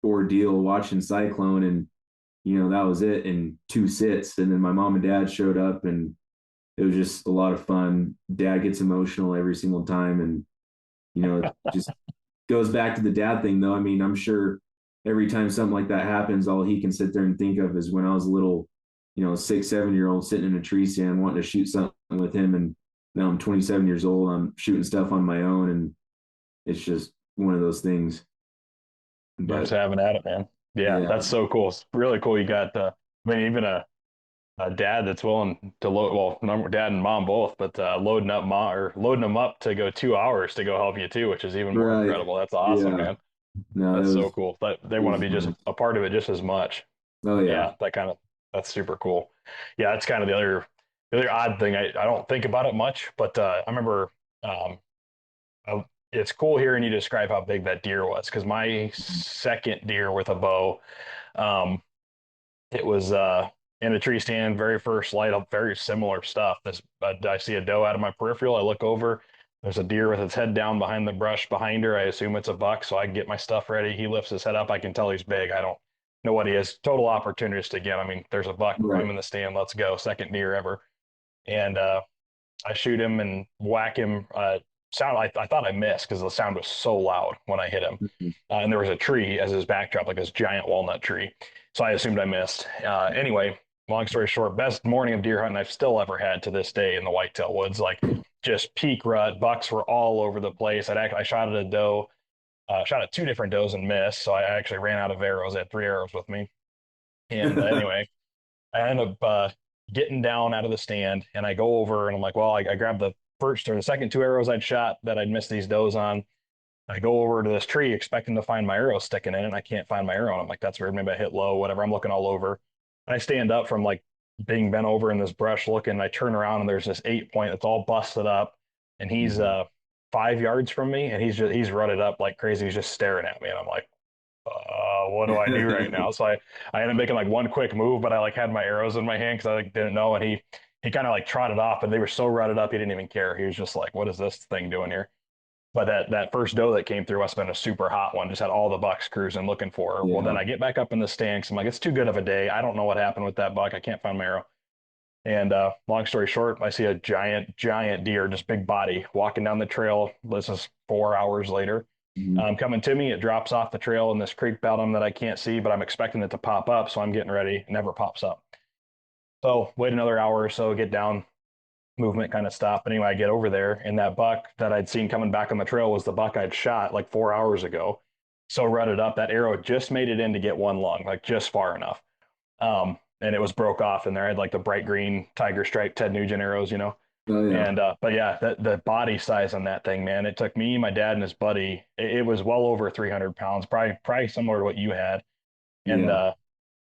ordeal watching Cyclone, and that was it in 2 sits. And then my mom and dad showed up, and it was just a lot of fun. Dad gets emotional every single time, and just goes back to the dad thing, though. I mean, I'm sure every time something like that happens, all he can sit there and think of is when I was a little, 6, 7 year old sitting in a tree stand wanting to shoot something with him. And now I'm 27 years old. I'm shooting stuff on my own. And it's just one of those things. You're just But having at it, man. Yeah, yeah, that's so cool. It's really cool. You got, I mean, even a dad that's willing to load, well, dad and mom both, but loading up mom or loading them up to go 2 hours to go help you too, which is even more right. incredible. That's awesome, Yeah. man. No, That's so cool. But they it want to was be just fun. a part of it just as much. Oh, yeah. Yeah, that's super cool. Yeah, that's kind of the other odd thing. I don't think about it much, but I remember um, I, it's cool hearing you describe how big that deer was because my second deer with a bow, um, it was in a tree stand, very first light up, very similar stuff. I see a doe out of my peripheral. I look over. There's a deer with its head down behind the brush behind her. I assume it's a buck, so I get my stuff ready. He lifts his head up. I can tell he's big. I don't know what he is. Total opportunist again. I mean, there's a buck. I'm Right. in the stand. Let's go. Second deer ever. And I shoot him and whack him. I thought I missed because the sound was so loud when I hit him. Mhm. And there was a tree as his backdrop, like this giant walnut tree. So I assumed I missed. Anyway, long story short, best morning of deer hunting I've still ever had to this day in the whitetail woods. Like just peak rut. Bucks were all over the place. I shot at a doe, shot at two different does and missed. So I actually ran out of arrows. I had 3 arrows with me. And anyway, I end up getting down out of the stand and I go over and I'm like, well, I grabbed the first or the second 2 arrows I'd shot that I'd missed these does on. I go over to this tree expecting to find my arrow sticking in it, and I can't find my arrow. And I'm like, that's weird. Maybe I hit low, whatever. I'm looking all over. And I stand up from like being bent over in this brush looking. And I turn around and there's this 8 point that's all busted up. And he's Mhm. 5 yards from me and he's rutted up like crazy. He's just staring at me. And I'm like, what do I do right now? So I ended up making like one quick move, but I like had my arrows in my hand because I like didn't know. And he kind of like trotted off, and they were so rutted up he didn't even care. He was just like, "What is this thing doing here?" But that first doe that came through must have been a super hot one. Just had all the bucks cruising looking for her. Well, then Yeah. I get back up in the stand 'cause I'm like, it's too good of a day. I don't know what happened with that buck. I can't find my arrow. And long story short, I see a giant deer, just big body, walking down the trail. This is 4 hours later. Mhm. Coming to me, it drops off the trail in this creek bottom that I can't see, but I'm expecting it to pop up. So I'm getting ready. It never pops up. So wait another hour or so, get down, movement kind of stopped. But anyway, I get over there, and that buck that I'd seen coming back on the trail was the buck I'd shot like 4 hours ago. So rutted up, that arrow just made it in to get one lung, like just far enough. And it was broke off, and there I had like the bright green tiger stripe Ted Nugent arrows. Oh, yeah. And but yeah, the body size on that thing, man, it took me, my dad, and his buddy. It was well over 300 pounds, probably similar to what you had. And Yeah.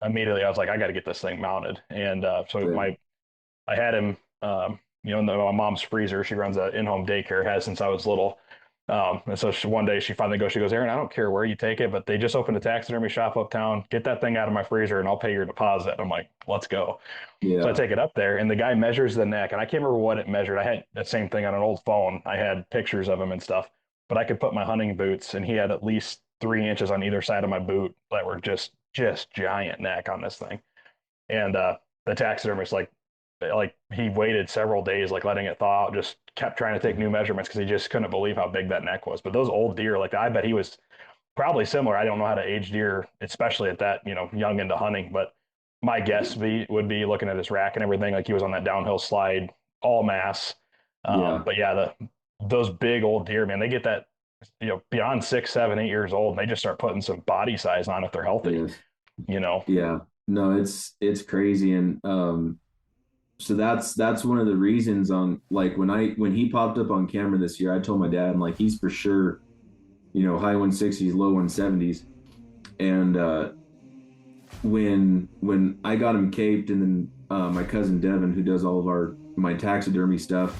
immediately I was like, I got to get this thing mounted. And so Yeah. I had him, in my mom's freezer. She runs an in-home daycare, has since I was little. And so one day she finally goes, Aaron, I don't care where you take it, but they just opened a taxidermy shop uptown. Get that thing out of my freezer and I'll pay your deposit. I'm like, let's go. So I Yeah. take it up there and the guy measures the neck and I can't remember what it measured. I had that same thing on an old phone. I had pictures of him and stuff, but I could put my hunting boots and he had at least 3 inches on either side of my boot that were just giant neck on this thing. And the taxidermist like he waited several days like letting it thaw out, just kept trying to take new measurements because he just couldn't believe how big that neck was. But those old deer, like I bet he was probably similar. I don't know how to age deer, especially at that young into hunting, but my guess would be looking at his rack and everything, like he was on that downhill slide, all mass. Yeah. But yeah, those big old deer, man, they get that, beyond 6, 7, 8 years old, and they just start putting some body size on if they're healthy, Yes. you know? Yeah. No, it's crazy. And so that's one of the reasons on like when he popped up on camera this year, I told my dad, I'm like, he's for sure, high 160s, low 170s. And when I got him caped, and then my cousin Devin, who does all of my taxidermy stuff,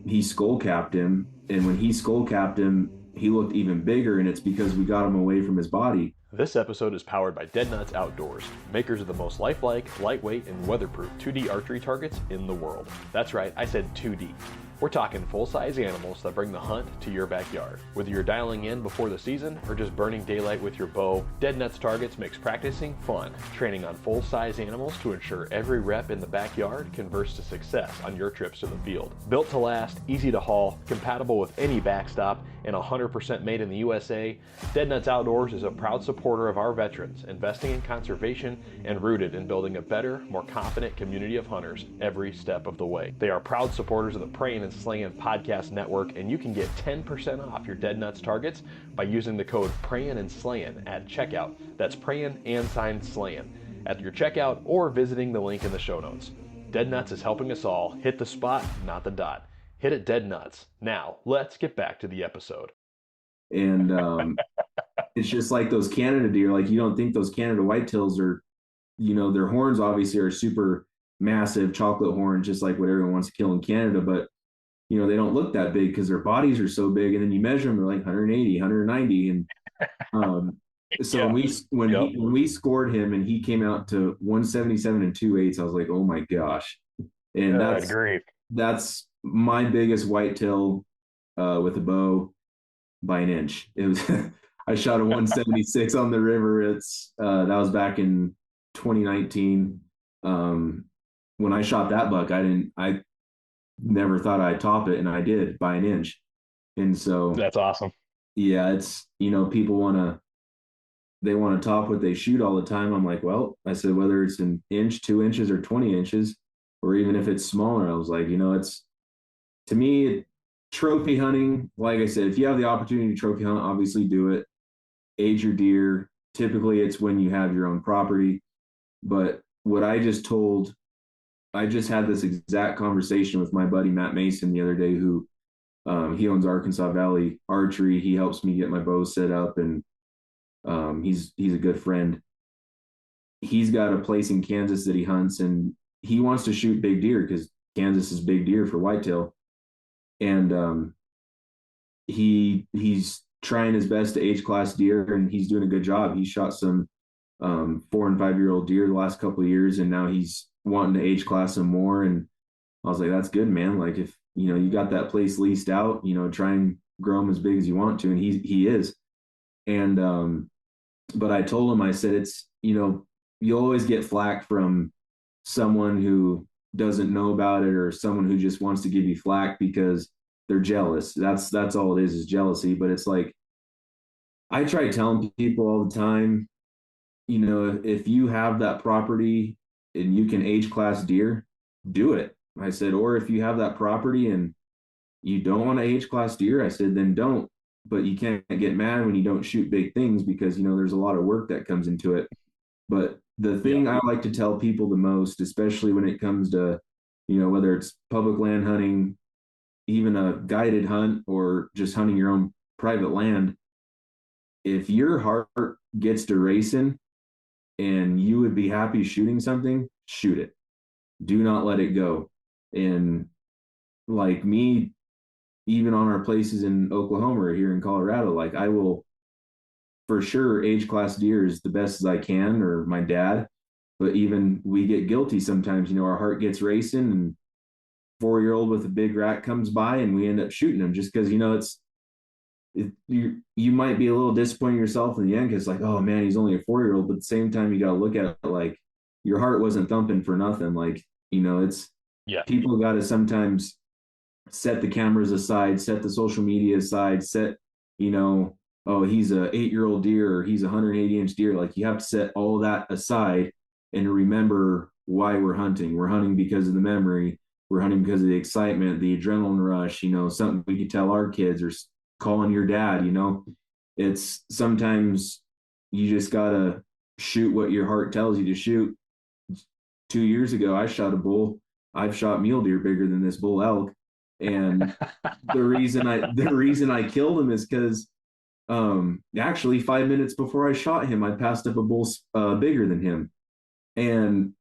he skull capped him, and when he skull capped him, he looked even bigger, and it's because we got him away from his body. This episode is powered by Dead Nuts Outdoors, makers of the most lifelike, lightweight, and weatherproof 2D archery targets in the world. That's right, I said 2D. We're talking full-size animals that bring the hunt to your backyard. Whether you're dialing in before the season or just burning daylight with your bow, Dead Nuts Targets makes practicing fun, training on full-size animals to ensure every rep in the backyard converts to success on your trips to the field. Built to last, easy to haul, compatible with any backstop, and 100% made in the USA, Dead Nuts Outdoors is a proud supporter of our veterans, investing in conservation and rooted in building a better, more confident community of hunters every step of the way. They are proud supporters of the Praying and Slaying Podcast Network, and you can get 10% off your Dead Nuts targets by using the code Praying and Slaying at checkout. That's Praying and Slaying at your checkout, or visiting the link in the show notes. Dead Nuts is helping us all hit the spot, not the dot. Hit it, Dead Nuts. Now, let's get back to the episode. And it's just like those Canada deer. Like, you don't think those Canada whitetails are, their horns obviously are super massive, chocolate horns, just like what everyone wants to kill in Canada. But, they don't look that big because their bodies are so big. And then you measure them, they're like 180, 190. And so Yeah. when we scored him and he came out to 177 and 2/8, I was like, oh my gosh. And that's my biggest whitetail with a bow by an inch. It was I shot a 176 on the river. That was back in 2019. When I shot that buck, I never thought I'd top it, and I did by an inch. And so That's awesome. yeah, it's people they want to top what they shoot all the time. I'm like, well, I said, whether it's an inch, 2 inches, or 20 inches, or even if it's smaller, I was like, it's, to me, trophy hunting, like I said, if you have the opportunity to trophy hunt, obviously do it. Age your deer. Typically it's when you have your own property. But what I just had this exact conversation with my buddy Matt Mason the other day, who he owns Arkansas Valley Archery. He helps me get my bow set up, and he's a good friend. He's got a place in Kansas that he hunts, and he wants to shoot big deer because Kansas is big deer for whitetail. And he's trying his best to age class deer, and he's doing a good job. He shot some 4 and 5 year old deer the last couple of years, and now he's wanting to age class some more. And I was like, that's good, man. Like, if you got that place leased out, try and grow them as big as you want to. And he is. And but I told him, I said, it's, you always get flack from someone who doesn't know about it, or someone who just wants to give you flack because they're jealous. That's all it is jealousy. But it's like, I try telling people all the time, if you have that property and you can age class deer, do it. I said, or if you have that property and you don't want to age class deer, I said, then don't. But you can't get mad when you don't shoot big things, because there's a lot of work that comes into it. But the thing I like to tell people the most, especially when it comes to, whether it's public land hunting, even a guided hunt, or just hunting your own private land, if your heart gets to racing and you would be happy shooting something, shoot it. Do not let it go. And like me, even on our places in Oklahoma or here in Colorado, like, I will for sure age class deer as the best as I can, or my dad. But even we get guilty sometimes, our heart gets racing, and 4-year-old with a big rack comes by and we end up shooting him, just because, you might be a little disappointed yourself in the end, because like, oh man, he's only a 4-year-old. But at the same time, you got to look at it like, your heart wasn't thumping for nothing. Like, it's, people got to sometimes set the cameras aside, set the social media aside, set, oh, he's a 8-year-old deer, or he's a 180-inch deer. Like, you have to set all that aside and to remember why we're hunting. We're hunting because of the memory. We're hunting because of the excitement, the adrenaline rush, something we could tell our kids, or calling your dad. It's sometimes you just got to shoot what your heart tells you to shoot. 2 years ago, I shot a bull. I've shot mule deer bigger than this bull elk. And the reason I killed him is because actually 5 minutes before I shot him, I passed up a bull bigger than him. And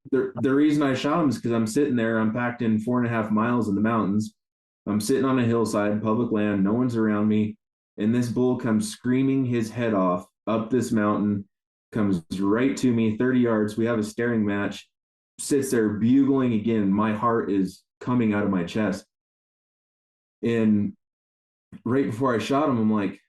the reason I shot him is because I'm sitting there, I'm packed in 4.5 miles in the mountains. I'm sitting on a hillside, public land, no one's around me. And this bull comes screaming his head off up this mountain, comes right to me 30 yards. We have a staring match, sits there bugling again. My heart is coming out of my chest. And right before I shot him, I'm like,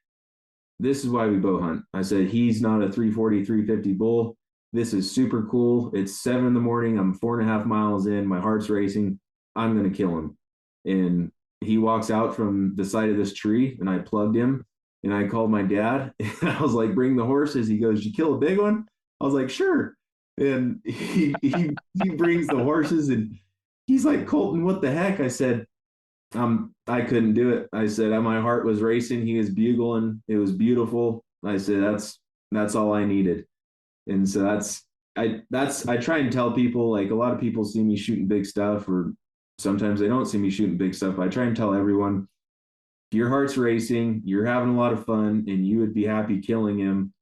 this is why we bow hunt. I said, he's not a 340, 350 bull. This is super cool. It's 7 a.m. I'm 4.5 miles in. My heart's racing. I'm going to kill him. And he walks out from the side of this tree, and I plugged him, and I called my dad, and I was like, bring the horses. He goes, you kill a big one? I was like, sure. And he brings the horses, and he's like, Colton, what the heck? I said, I couldn't do it. I said, my heart was racing. He was bugling. It was beautiful. I said, that's all I needed. And so I try and tell people, like, a lot of people see me shooting big stuff, or sometimes they don't see me shooting big stuff. But I try and tell everyone, if your heart's racing, you're having a lot of fun, and you would be happy killing him,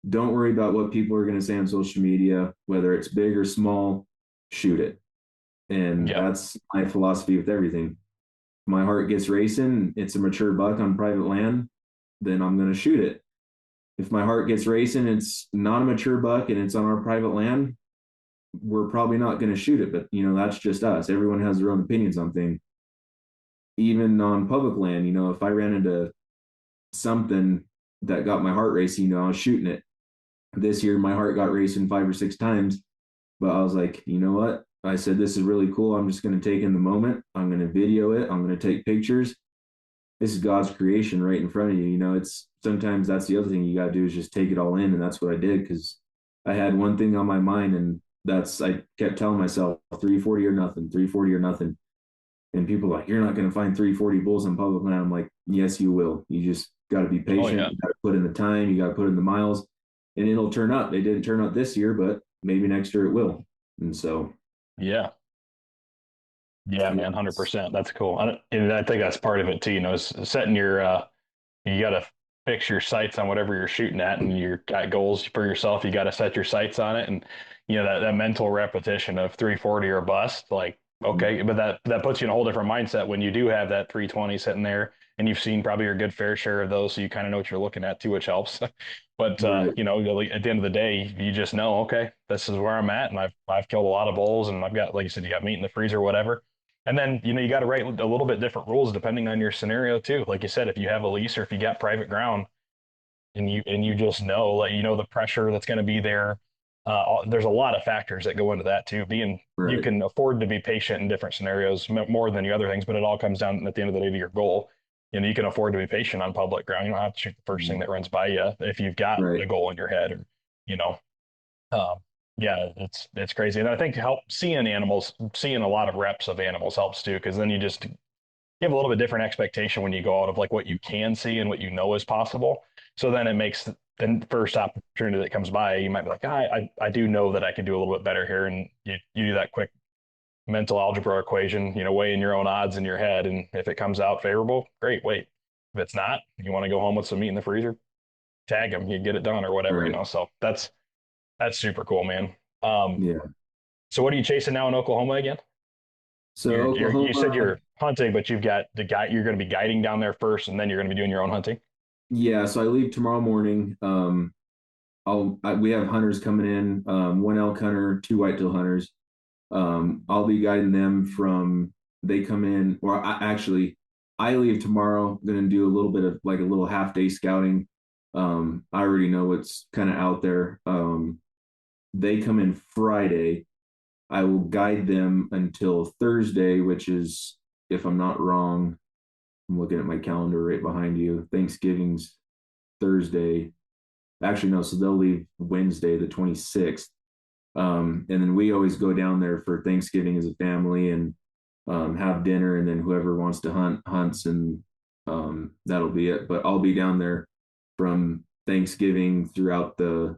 don't worry about what people are going to say on social media, whether it's big or small, shoot it. And that's my philosophy with everything. If my heart gets racing, it's a mature buck on private land, then I'm going to shoot it. If my heart gets racing, it's not a mature buck and it's on our private land, we're probably not going to shoot it. But, that's just us. Everyone has their own opinions on things. Even on public land, if I ran into something that got my heart racing, I was shooting it. This year, my heart got racing 5 or 6 times, but I was like, you know what? I said, this is really cool. I'm just going to take in the moment. I'm going to video it. I'm going to take pictures. This is God's creation right in front of you. It's sometimes that's the other thing you got to do is just take it all in. And that's what I did, because I had one thing on my mind, and I kept telling myself 340 or nothing, 340 or nothing. And people are like, you're not going to find 340 bulls on public land. I'm like, yes, you will. You just got to be patient. You got to put in the time. You got to put in the miles, and it'll turn up. They didn't turn up this year, but maybe next year it will. And so. Yeah, man, 100%. That's cool. And I think that's part of it too, is setting your, you got to fix your sights on whatever you're shooting at, and you got goals for yourself. You got to set your sights on it. And, that mental repetition of 340 or bust, like, okay, but that puts you in a whole different mindset when you do have that 320 sitting there, and you've seen probably your good fair share of those. So you kind of know what you're looking at too, which helps. But, right. At the end of the day, you just know, okay, this is where I'm at. And I've killed a lot of bulls, and I've got, like you said, you got meat in the freezer, whatever. And then, you got to write a little bit different rules depending on your scenario too. Like you said, if you have a lease or if you got private ground, and you just know, like, the pressure that's going to be there. There's a lot of factors that go into that too. You can afford to be patient in different scenarios more than the other things, but it all comes down at the end of the day to your goal. You can afford to be patient on public ground. You don't have to shoot the first thing that runs by you if you've got a goal in your head, or, it's crazy. And I think seeing a lot of reps of animals helps too, because then you have a little bit different expectation when you go out of like what you can see and what is possible. So then it makes the first opportunity that comes by, you might be like, I do know that I can do a little bit better here. And you do that quick mental algebra equation, weighing your own odds in your head. And if it comes out favorable, great, wait. If it's not, you want to go home with some meat in the freezer, tag them, you get it done or whatever, So that's super cool, man. So what are you chasing now in Oklahoma again? So Oklahoma, you said you're hunting, but you've got you're going to be guiding down there first, and then you're going to be doing your own hunting. Yeah, so I leave tomorrow morning. We have hunters coming in, one elk hunter, 2 whitetail hunters. I'll be guiding them they come in, or I leave tomorrow. I'm going to do a little bit of like a little half day scouting. I already know what's kind of out there. They come in Friday. I will guide them until Thursday, which is, if I'm not wrong, I'm looking at my calendar right behind you. Thanksgiving's Thursday. Actually, no, so they'll leave Wednesday, the 26th. And then we always go down there for Thanksgiving as a family and have dinner, and then whoever wants to hunt hunts, and that'll be it. But I'll be down there from Thanksgiving throughout the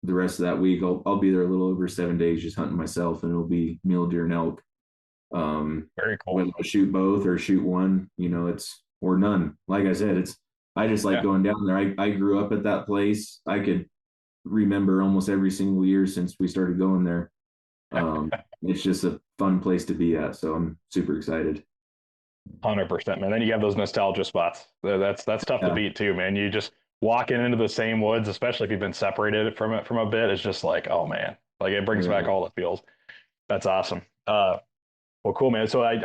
rest of that week. I'll be there a little over 7 days just hunting myself, and it'll be mule deer and elk. Very cool. Whether I shoot both or shoot one, it's or none. Like I said, I just like going down there. I grew up at that place. I could remember almost every single year since we started going there. It's just a fun place to be at. So I'm super excited. 100%, man. Then you have those nostalgia spots. That's tough to beat too, man. You just walking into the same woods, especially if you've been separated from it from a bit. It's just like, oh man, like it brings back all the feels. That's awesome. Well, cool, man. So I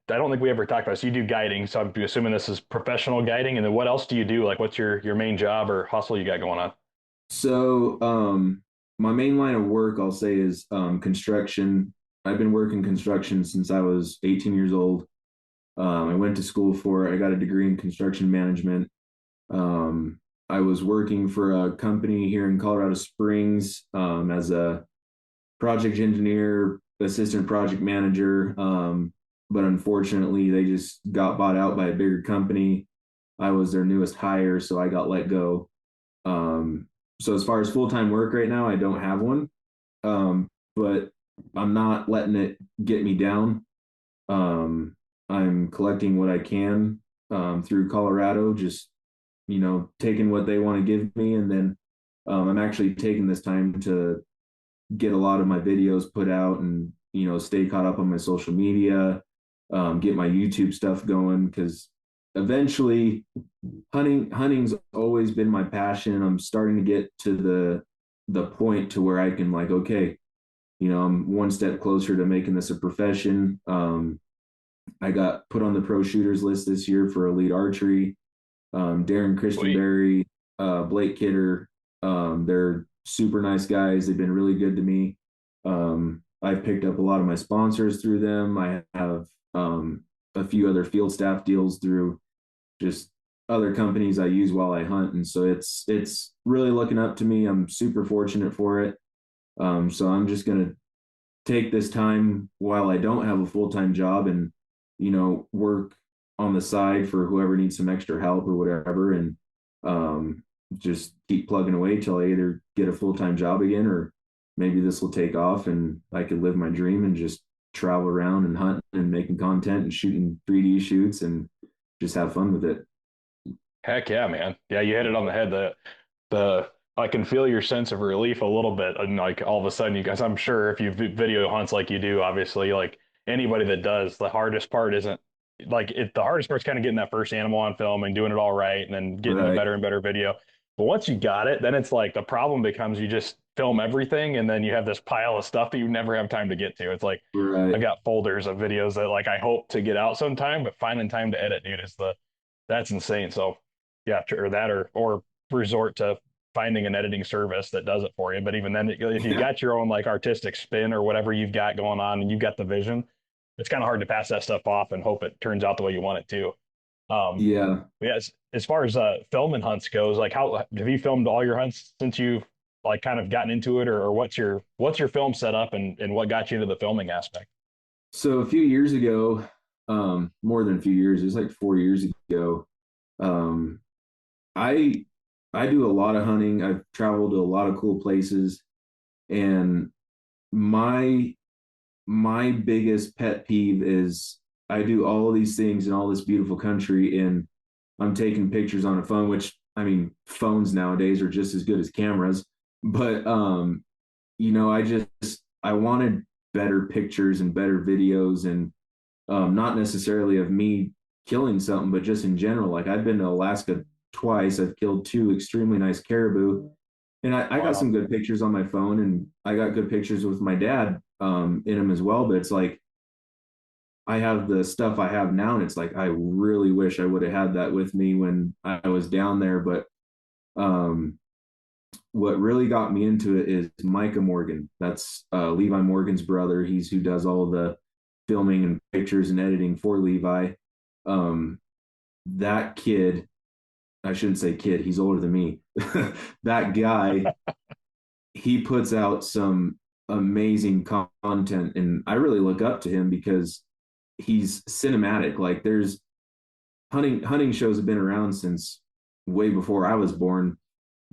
don't think we ever talked about this. You do guiding, so I'm assuming this is professional guiding. And then what else do you do? Like, what's your main job or hustle you got going on? So my main line of work, I'll say, is construction. I've been working construction since I was 18 years old. I went to school for it. I got a degree in construction management. I was working for a company here in Colorado Springs as a project engineer, assistant project manager. But unfortunately, they just got bought out by a bigger company. I was their newest hire, so I got let go. So as far as full-time work right now, I don't have one. But I'm not letting it get me down. I'm collecting what I can through Colorado, just taking what they want to give me, and then I'm actually taking this time to get a lot of my videos put out, and stay caught up on my social media, get my YouTube stuff going, because eventually hunting's always been my passion. I'm starting to get to the point to where I can, like, okay, I'm one step closer to making this a profession. I got put on the pro shooters list this year for elite archery. Darren Christenberry, Blake Kidder, they're super nice guys. They've been really good to me. I've picked up a lot of my sponsors through them. I have a few other field staff deals through just other companies I use while I hunt. And so it's really looking up to me. I'm super fortunate for it. So I'm just going to take this time while I don't have a full-time job and, work on the side for whoever needs some extra help or whatever. And just keep plugging away till I either get a full-time job again, or maybe this will take off and I could live my dream and just travel around and hunt and making content and shooting 3D shoots and just have fun with it. Heck yeah, man. Yeah, you hit it on the head. The I can feel your sense of relief a little bit, and like all of a sudden, you guys. I'm sure if you video hunts like you do, obviously, like anybody that does, the hardest part isn't like it. The hardest part's kind of getting that first animal on film and doing it all right, and then getting a better and better video. But once you got it, then it's like the problem becomes you just film everything, and then you have this pile of stuff that you never have time to get to. It's like I've got folders of videos that like I hope to get out sometime, but finding time to edit, dude, that's insane. So yeah, or that or resort to finding an editing service that does it for you. But even then, if you got your own like artistic spin or whatever you've got going on and you've got the vision, it's kind of hard to pass that stuff off and hope it turns out the way you want it to. Yeah. As far as filming hunts goes, like how have you filmed all your hunts since you've like kind of gotten into it, or what's your film setup and what got you into the filming aspect? So a few years ago, more than a few years, it was like 4 years ago. I do a lot of hunting. I've traveled to a lot of cool places, and my biggest pet peeve is I do all of these things in all this beautiful country, and I'm taking pictures on a phone, which I mean, phones nowadays are just as good as cameras. But I wanted better pictures and better videos, and not necessarily of me killing something, but just in general. Like I've been to Alaska twice. I've killed 2 extremely nice caribou, and I got some good pictures on my phone, and I got good pictures with my dad in them as well. But it's like I have the stuff I have now, and it's like I really wish I would have had that with me when I was down there. But what really got me into it is Micah Morgan. That's Levi Morgan's brother. He's who does all the filming and pictures and editing for Levi. That kid, I shouldn't say kid, he's older than me. That guy, he puts out some amazing content, and I really look up to him because he's cinematic. Like there's hunting shows have been around since way before I was born,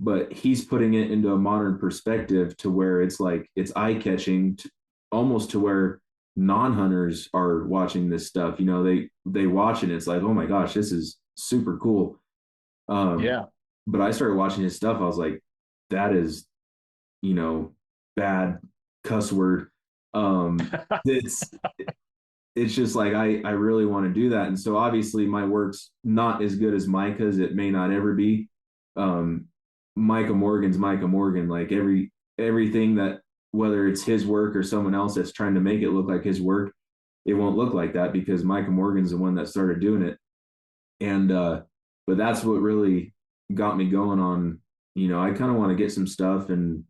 but he's putting it into a modern perspective to where it's like it's eye-catching, almost to where non-hunters are watching this stuff. They watch it and it's like, oh my gosh, this is super cool. Yeah. But I started watching his stuff. I was like, that is, bad cuss word. It's it's just like I really want to do that. And so obviously my work's not as good as Micah's. It may not ever be. Micah Morgan's Micah Morgan. Like everything that, whether it's his work or someone else that's trying to make it look like his work, it won't look like that because Micah Morgan's the one that started doing it. And but that's what really got me going on. I kind of want to get some stuff and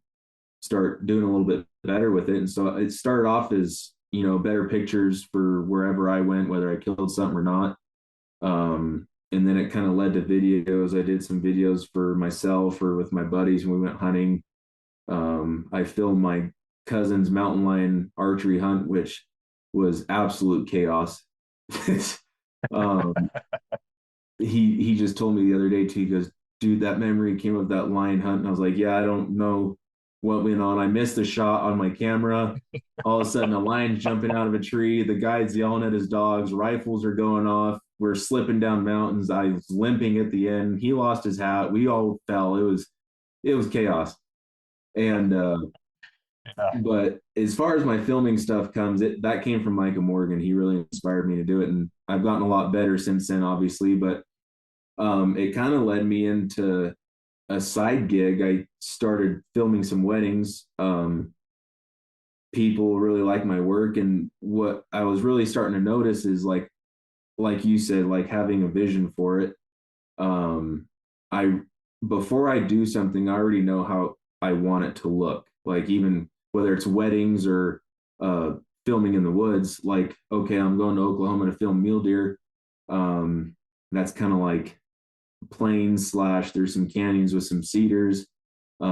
start doing a little bit better with it. And so it started off as, better pictures for wherever I went, whether I killed something or not. And then it kind of led to videos. I did some videos for myself or with my buddies when we went hunting. I filmed my cousin's mountain lion archery hunt, which was absolute chaos. um, he just told me the other day too. He goes, "Dude, that memory came of that lion hunt." And I was like, "Yeah, I don't know what went on. I missed the shot on my camera. All of a sudden, a lion's jumping out of a tree. The guy's yelling at his dogs. Rifles are going off. We're slipping down mountains. I was limping at the end. He lost his hat. We all fell. It was chaos." And but as far as my filming stuff comes, that came from Micah Morgan. He really inspired me to do it, and I've gotten a lot better since then, obviously. But it kind of led me into a side gig. I started filming some weddings. People really like my work, and what I was really starting to notice is like you said, like having a vision for it. I Before I do something, I already know how I want it to look. Like even whether it's weddings or filming in the woods, like, okay, I'm going to Oklahoma to film mule deer. That's kind of like plains / there's some canyons with some cedars. I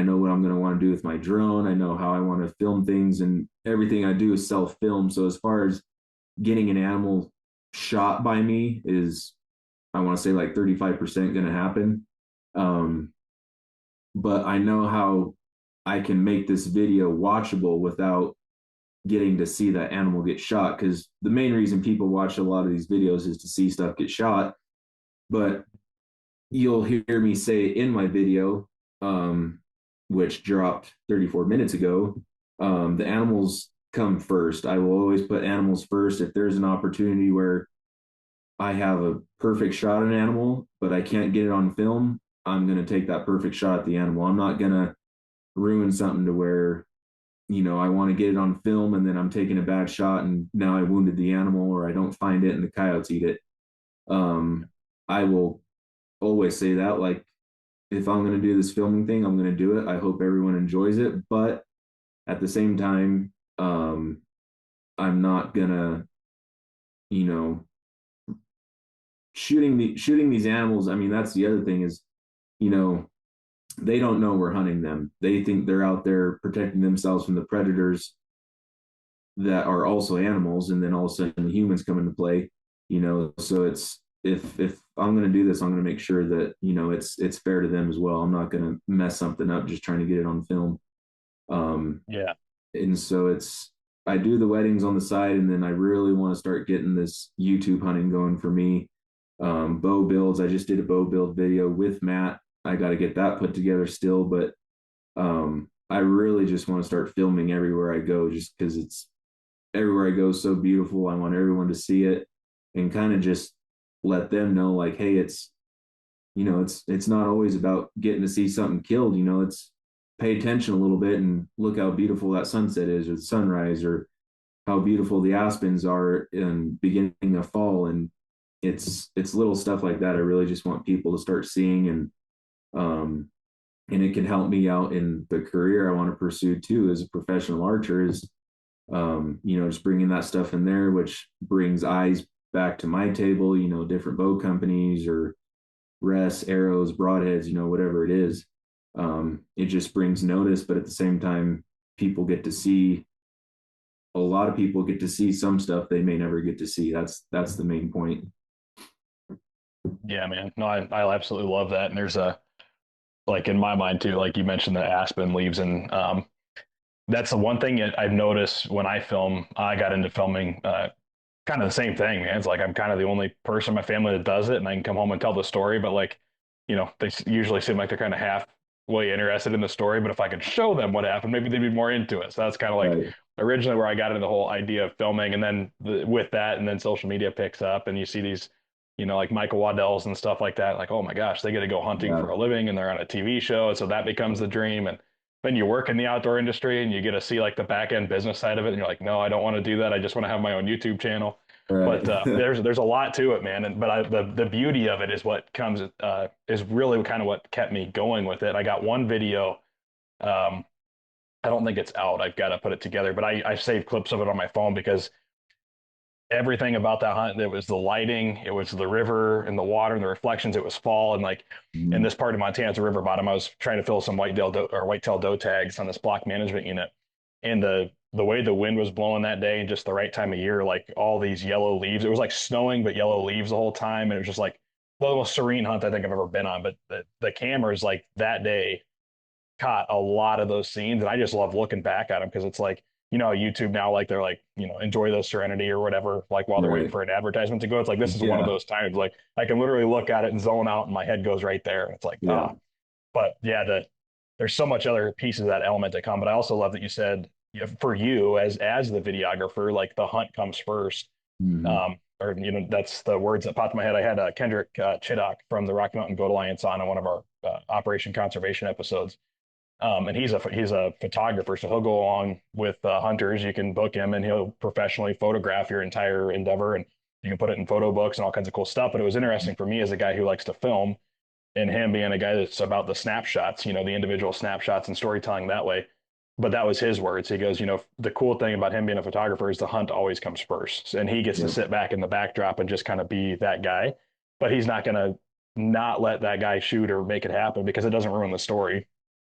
know what I'm going to want to do with my drone. I know how I want to film things, and everything I do is self-film. So as far as getting an animal shot by me is, I want to say like 35% going to happen. But I know how I can make this video watchable without getting to see that animal get shot. Because the main reason people watch a lot of these videos is to see stuff get shot. But you'll hear me say in my video, which dropped 34 minutes ago, the animals come first. I will always put animals first. If there's an opportunity where I have a perfect shot at an animal, but I can't get it on film, I'm going to take that perfect shot at the animal. I'm not going to ruin something to where, I want to get it on film and then I'm taking a bad shot and now I wounded the animal, or I don't find it and the coyotes eat it. I will always say that, like, if I'm going to do this filming thing, I'm going to do it. I hope everyone enjoys it. But at the same time, I'm not going to, shooting these animals. I mean, that's the other thing is, they don't know we're hunting them. They think they're out there protecting themselves from the predators that are also animals, and then all of a sudden humans come into play. So it's, if I'm going to do this, I'm going to make sure that it's fair to them as well. I'm not going to mess something up just trying to get it on film. Yeah. And so I do the weddings on the side, and then I really want to start getting this YouTube hunting going for me. Bow builds. I just did a bow build video with Matt. I got to get that put together still, but I really just want to start filming everywhere I go, just because it's everywhere I go is so beautiful. I want everyone to see it and kind of just let them know, like, hey, it's not always about getting to see something killed. It's pay attention a little bit and look how beautiful that sunset is, or the sunrise, or how beautiful the aspens are in beginning of fall. And it's little stuff like that I really just want people to start seeing, and it can help me out in the career I want to pursue too as a professional archer, is just bringing that stuff in there, which brings eyes back to my table, different bow companies or rests, arrows, broadheads, whatever it is. It just brings notice, but at the same time, people get to see, a lot of people get to see some stuff they may never get to see. That's the main point. Yeah, man. No, I absolutely love that. And there's like in my mind too, like you mentioned the aspen leaves, and that's the one thing that I've noticed when I film. I got into filming, kind of the same thing, man. It's like I'm kind of the only person in my family that does it, and I can come home and tell the story. But like, they usually seem like they're kind of halfway interested in the story. But if I could show them what happened, maybe they'd be more into it. So that's kind of like Right. originally where I got into the whole idea of filming, and then with that, and then social media picks up, and you see these, like Michael Waddell's and stuff like that. Like, oh my gosh, they get to go hunting Yeah. for a living, and they're on a TV show, and so that becomes the dream. And then you work in the outdoor industry, and you get to see like the back end business side of it, and you're like, no, I don't want to do that. I just want to have my own YouTube channel. Right. But there's a lot to it, man. And the beauty of it is what comes is really kind of what kept me going with it. I got one video. Um, I don't think it's out. I've got to put it together, but I saved clips of it on my phone because everything about that hunt, it was the lighting, it was the river and the water and the reflections. It was fall, and like in Mhm. this part of Montana, it's a river bottom. I was trying to fill some whitetail doe tags on this block management unit, and the way the wind was blowing that day and just the right time of year, like all these yellow leaves. It was like snowing, but yellow leaves the whole time, and it was just like the most serene hunt I think I've ever been on. But the cameras like that day caught a lot of those scenes, and I just love looking back at them because it's like, YouTube now, like they're like, enjoy the serenity or whatever, like while they're waiting Right. for an advertisement to go. It's like this is one of Yeah. those times, like I can literally look at it and zone out, and my head goes right there. It's like, Yeah. but yeah, there's so much other pieces of that element to come. But I also love that you said, for you as the videographer, like the hunt comes first. Mhm. Or that's the words that popped in my head. I had Kendrick Chiddock from the Rocky Mountain Goat Alliance on one of our Operation Conservation episodes. And he's a photographer, so he'll go along with hunters. You can book him, and he'll professionally photograph your entire endeavor, and you can put it in photo books and all kinds of cool stuff. But it was interesting for me as a guy who likes to film, and him being a guy that's about the snapshots, the individual snapshots and storytelling that way. But that was his words. He goes, the cool thing about him being a photographer is the hunt always comes first, and he gets to Yep. sit back in the backdrop and just kind of be that guy. But he's not going to not let that guy shoot or make it happen because it doesn't ruin the story.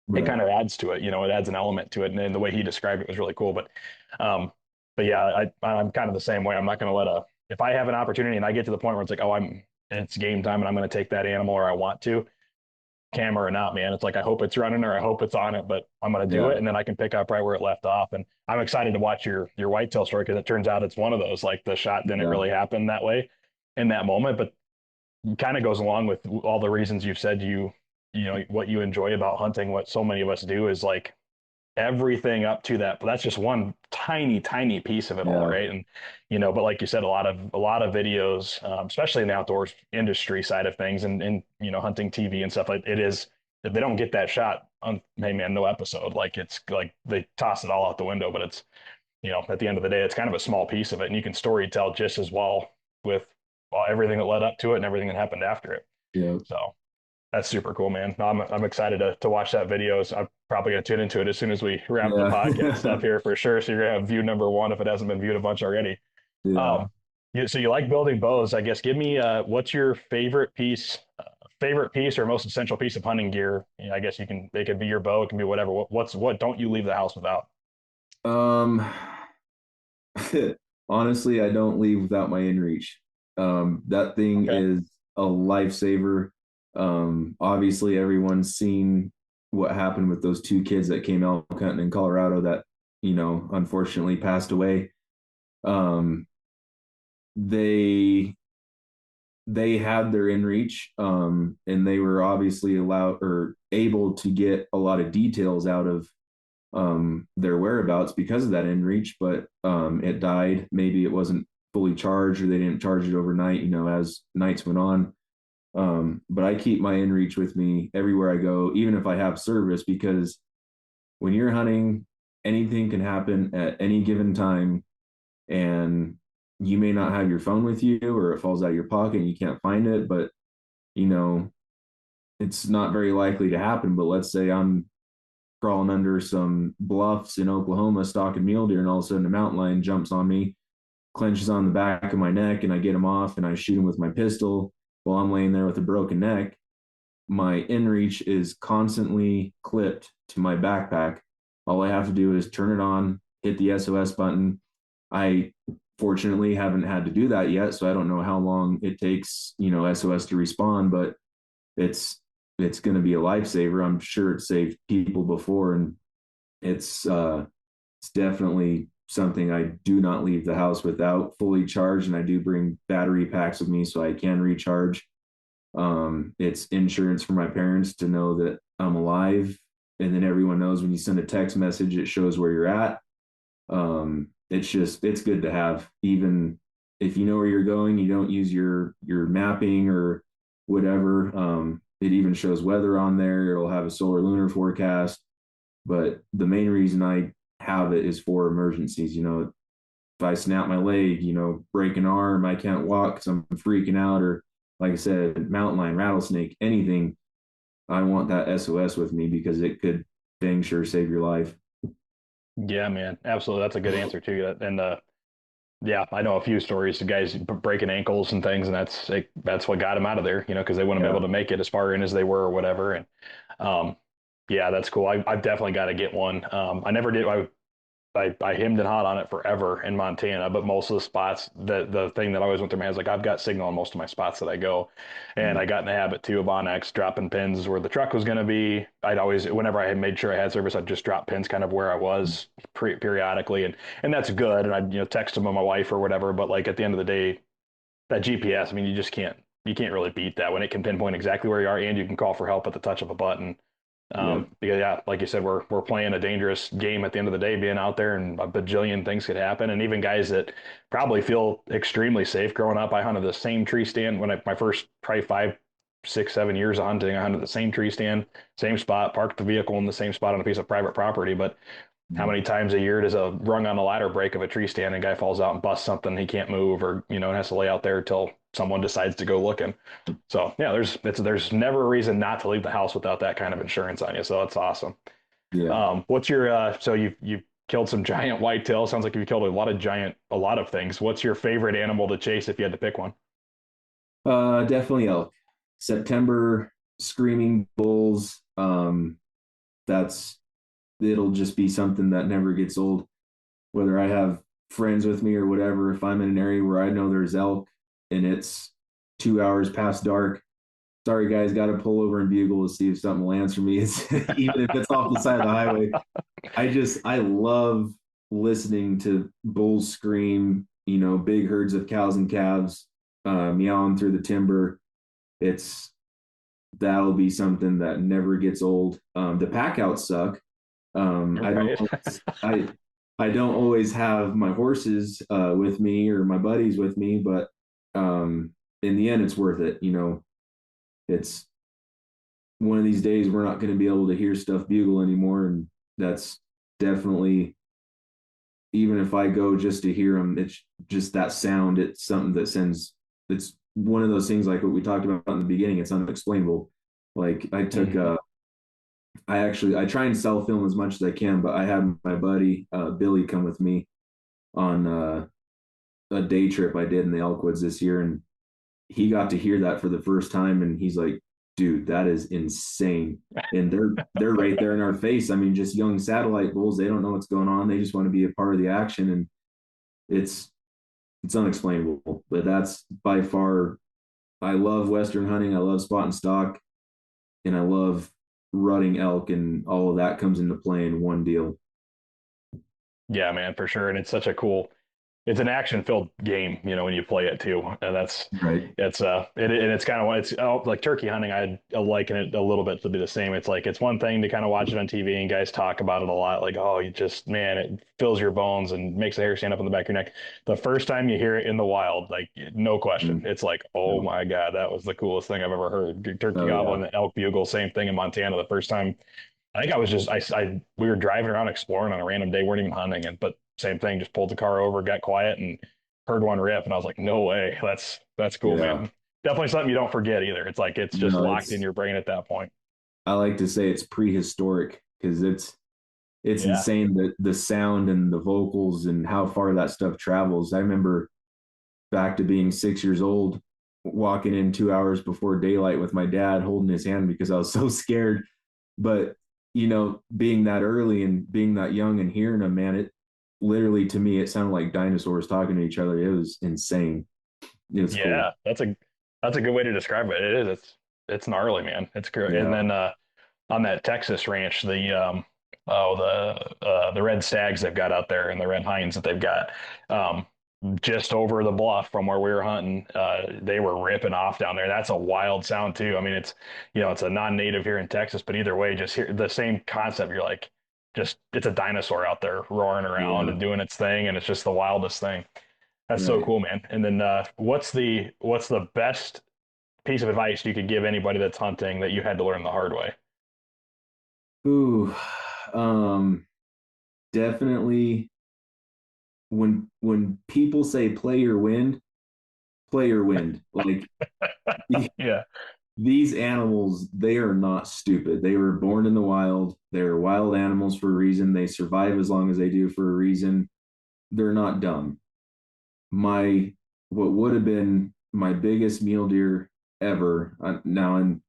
It kind Right. of adds to it, it adds an element to it. And the way he described it was really cool. Um, but yeah, I'm kind of the same way. I'm not going to if I have an opportunity and I get to the point where it's like, oh, it's game time and I'm going to take that animal or I want to, camera or not, man. It's like, I hope it's running or I hope it's on it, but I'm going to do Yeah. it. And then I can pick up right where it left off. And I'm excited to watch your whitetail story because it turns out it's one of those, like the shot didn't Yeah. really happen that way in that moment, but kind of goes along with all the reasons you've said what you enjoy about hunting. What so many of us do is like everything up to that, but that's just one tiny piece of it all, Yeah. right? And but like you said, a lot of videos, especially in the outdoors industry side of things, and hunting TV and stuff, like it is, if they don't get that shot on, hey man, no episode. Like it's like they toss it all out the window. But it's, at the end of the day, it's kind of a small piece of it, and you can story tell just as well with everything that led up to it and everything that happened after it. Yeah. So that's super cool, man. No, I'm excited to watch that video. So I'm probably gonna tune into it as soon as we wrap the podcast Yeah. stuff here for sure. So you're gonna have view number one if it hasn't been viewed a bunch already. Yeah. Um, so you like building bows? I guess give me what's your favorite piece or most essential piece of hunting gear? I guess it could be your bow, it can be whatever. What don't you leave the house without? Um, honestly, I don't leave without my inReach. That thing Okay. is a lifesaver. Obviously, everyone's seen what happened with those two kids that came elk hunting in Colorado that, unfortunately passed away. Um, they they had their inReach, and they were obviously allowed or able to get a lot of details out of their whereabouts because of that inReach, but it died. Maybe it wasn't fully charged or they didn't charge it overnight, as nights went on. But I keep my inReach with me everywhere I go, even if I have service, because when you're hunting, anything can happen at any given time. And you may not have your phone with you or it falls out of your pocket and you can't find it, but you know, it's not very likely to happen. But let's say I'm crawling under some bluffs in Oklahoma, stalking mule deer, and all of a sudden a mountain lion jumps on me, clenches on the back of my neck, and I get him off and I shoot him with my pistol while I'm laying there with a broken neck. My inReach is constantly clipped to my backpack All I have to do is turn it on, hit the SOS button. I fortunately haven't had to do that yet, so I don't know how long it takes, SOS to respond, but it's going to be a lifesaver. I'm sure it saved people before, and it's definitely something I do not leave the house without, fully charged, and I do bring battery packs with me so I can recharge. It's insurance for my parents to know that I'm alive, and then everyone knows when you send a text message, it shows where you're at. It's good to have, even if you know where you're going, you don't use your mapping or whatever. It even shows weather on there. It'll have a solar lunar forecast, but the main reason I have it is for emergencies. If I snap my leg, break an arm, I can't walk because I'm freaking out, or like I said, mountain lion, rattlesnake, anything, I want that SOS with me because it could dang sure save your life. Yeah, man, absolutely. That's a good answer too. And yeah, I know a few stories of guys breaking ankles and things, and that's what got them out of there, because they wouldn't have been able to make it as far in as they were or whatever. And um, yeah, that's cool. I've definitely got to get one. I never did. I hemmed and hawed on it forever in Montana, but most of the spots, the thing that always went through my head is like, I've got signal on most of my spots that I go. And I got in the habit too of Onyx dropping pins where the truck was going to be. I'd always, whenever I had made sure I had service, I'd just drop pins kind of where I was periodically. And that's good. And I'd, text them on my wife or whatever. But like at the end of the day, that GPS, I mean, you can't really beat that when it can pinpoint exactly where you are and you can call for help at the touch of a button. Because yeah, like you said, we're playing a dangerous game at the end of the day, being out there, and a bajillion things could happen. And even guys that probably feel extremely safe growing up, I hunted the same tree stand when my first probably 5, 6, 7 years of hunting. I hunted the same tree stand, same spot, parked the vehicle in the same spot on a piece of private property. But how many times a year does a rung on the ladder break of a tree stand and a guy falls out and busts something, he can't move, or has to lay out there till someone decides to go looking. So yeah, there's never a reason not to leave the house without that kind of insurance on you. So that's awesome. Yeah. What's your so you've killed some giant whitetail. Sounds like you've killed a lot of things. What's your favorite animal to chase if you had to pick one? Definitely elk. September screaming bulls. That's It'll just be something that never gets old. Whether I have friends with me or whatever, if I'm in an area where I know there's elk and it's 2 hours past dark, sorry guys, got to pull over and bugle to see if something will answer me. It's even if it's off the side of the highway. I love listening to bulls scream. Big herds of cows and calves meowing through the timber. That'll be something that never gets old. The pack outs suck. Right. I don't always have my horses with me or my buddies with me, but in the end, it's worth it. It's one of these days we're not going to be able to hear stuff bugle anymore, and that's definitely, even if I go just to hear them, it's just that sound. It's something that sends. It's one of those things like what we talked about in the beginning. It's unexplainable. Like I took I try and self film as much as I can, but I had my buddy Billy come with me on a day trip I did in the Elkwoods this year, and he got to hear that for the first time, and he's like, "Dude, that is insane!" And they're right there in our face. I mean, just young satellite bulls. They don't know what's going on. They just want to be a part of the action, and it's unexplainable. But that's by far. I love Western hunting. I love spot and stalk, and I love rutting elk, and all of that comes into play in one deal. Yeah, man, for sure. And it's an action filled game, when you play it too. And Right. and it's kind of, like turkey hunting. I liken it a little bit to be the same. It's like, it's one thing to kind of watch it on TV and guys talk about it a lot. Like, oh, man, it fills your bones and makes the hair stand up on the back of your neck. The first time you hear it in the wild, like no question, it's like, oh my God, that was the coolest thing I've ever heard. Turkey gobbling, the elk bugle, same thing in Montana. The first time, I think I was just we were driving around exploring on a random day, weren't even hunting, but same thing, just pulled the car over, got quiet, and heard one rip, and I was like, no way, that's cool, Yeah. man. Definitely something you don't forget either. It's like it's just locked in your brain at that point. I like to say it's prehistoric because it's Yeah. insane that the sound and the vocals and how far that stuff travels. I remember back to being 6 years old, walking in 2 hours before daylight with my dad holding his hand because I was so scared. But being that early and being that young and hearing them, man, it literally, to me, it sounded like dinosaurs talking to each other. It was insane. It was cool. Yeah, that's a good way to describe it. It is. It's gnarly, man. It's great. And Yeah. then on that Texas ranch, the red stags they've got out there and the red hinds that they've got. Um, just over the bluff from where we were hunting, they were ripping off down there. That's a wild sound too. I mean, it's a non-native here in Texas, but either way, just hear the same concept. You're like, just it's a dinosaur out there roaring around Yeah. and doing its thing, and it's just the wildest thing. That's so Right. cool, man. And then what's the best piece of advice you could give anybody that's hunting that you had to learn the hard way? Ooh. Um, Definitely when people say play your wind. Like Yeah. these animals, they are not stupid. They were born in the wild. They're wild animals for a reason. They survive as long as they do for a reason. They're not dumb. My what would have been my biggest mule deer ever. Now, and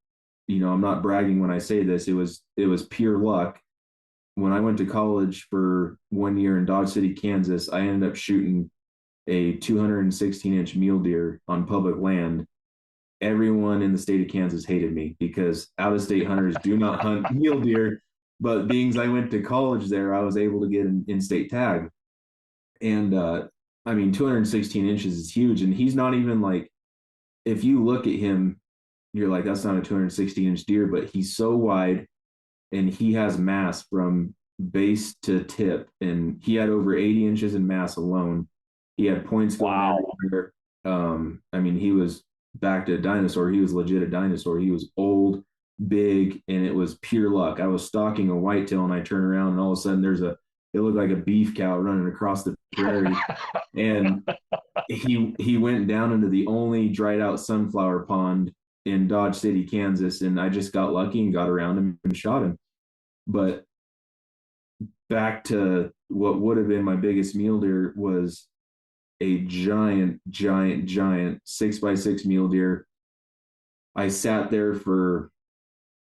I'm not bragging when I say this. It was pure luck. When I went to college for 1 year in Dodge City, Kansas, I ended up shooting a 216-inch mule deer on public land. Everyone in the state of Kansas hated me because out of state hunters do not hunt mule deer. But being as I went to college there, I was able to get an in state tag. And I mean, 216 inches is huge. And he's not even like, if you look at him, you're like, that's not a 216-inch deer, but he's so wide and he has mass from base to tip. And he had over 80 inches in mass alone. He had points going Wow. everywhere. I mean, he was back to a dinosaur. He was legit a dinosaur. He was old, big, and it was pure luck. I was stalking a whitetail and I turn around and all of a sudden it looked like a beef cow running across the prairie. And he went down into the only dried out sunflower pond in Dodge City, Kansas, and I just got lucky and got around him and shot him. But back to what would have been my biggest mule deer was a giant, giant, giant 6x6 mule deer. I sat there for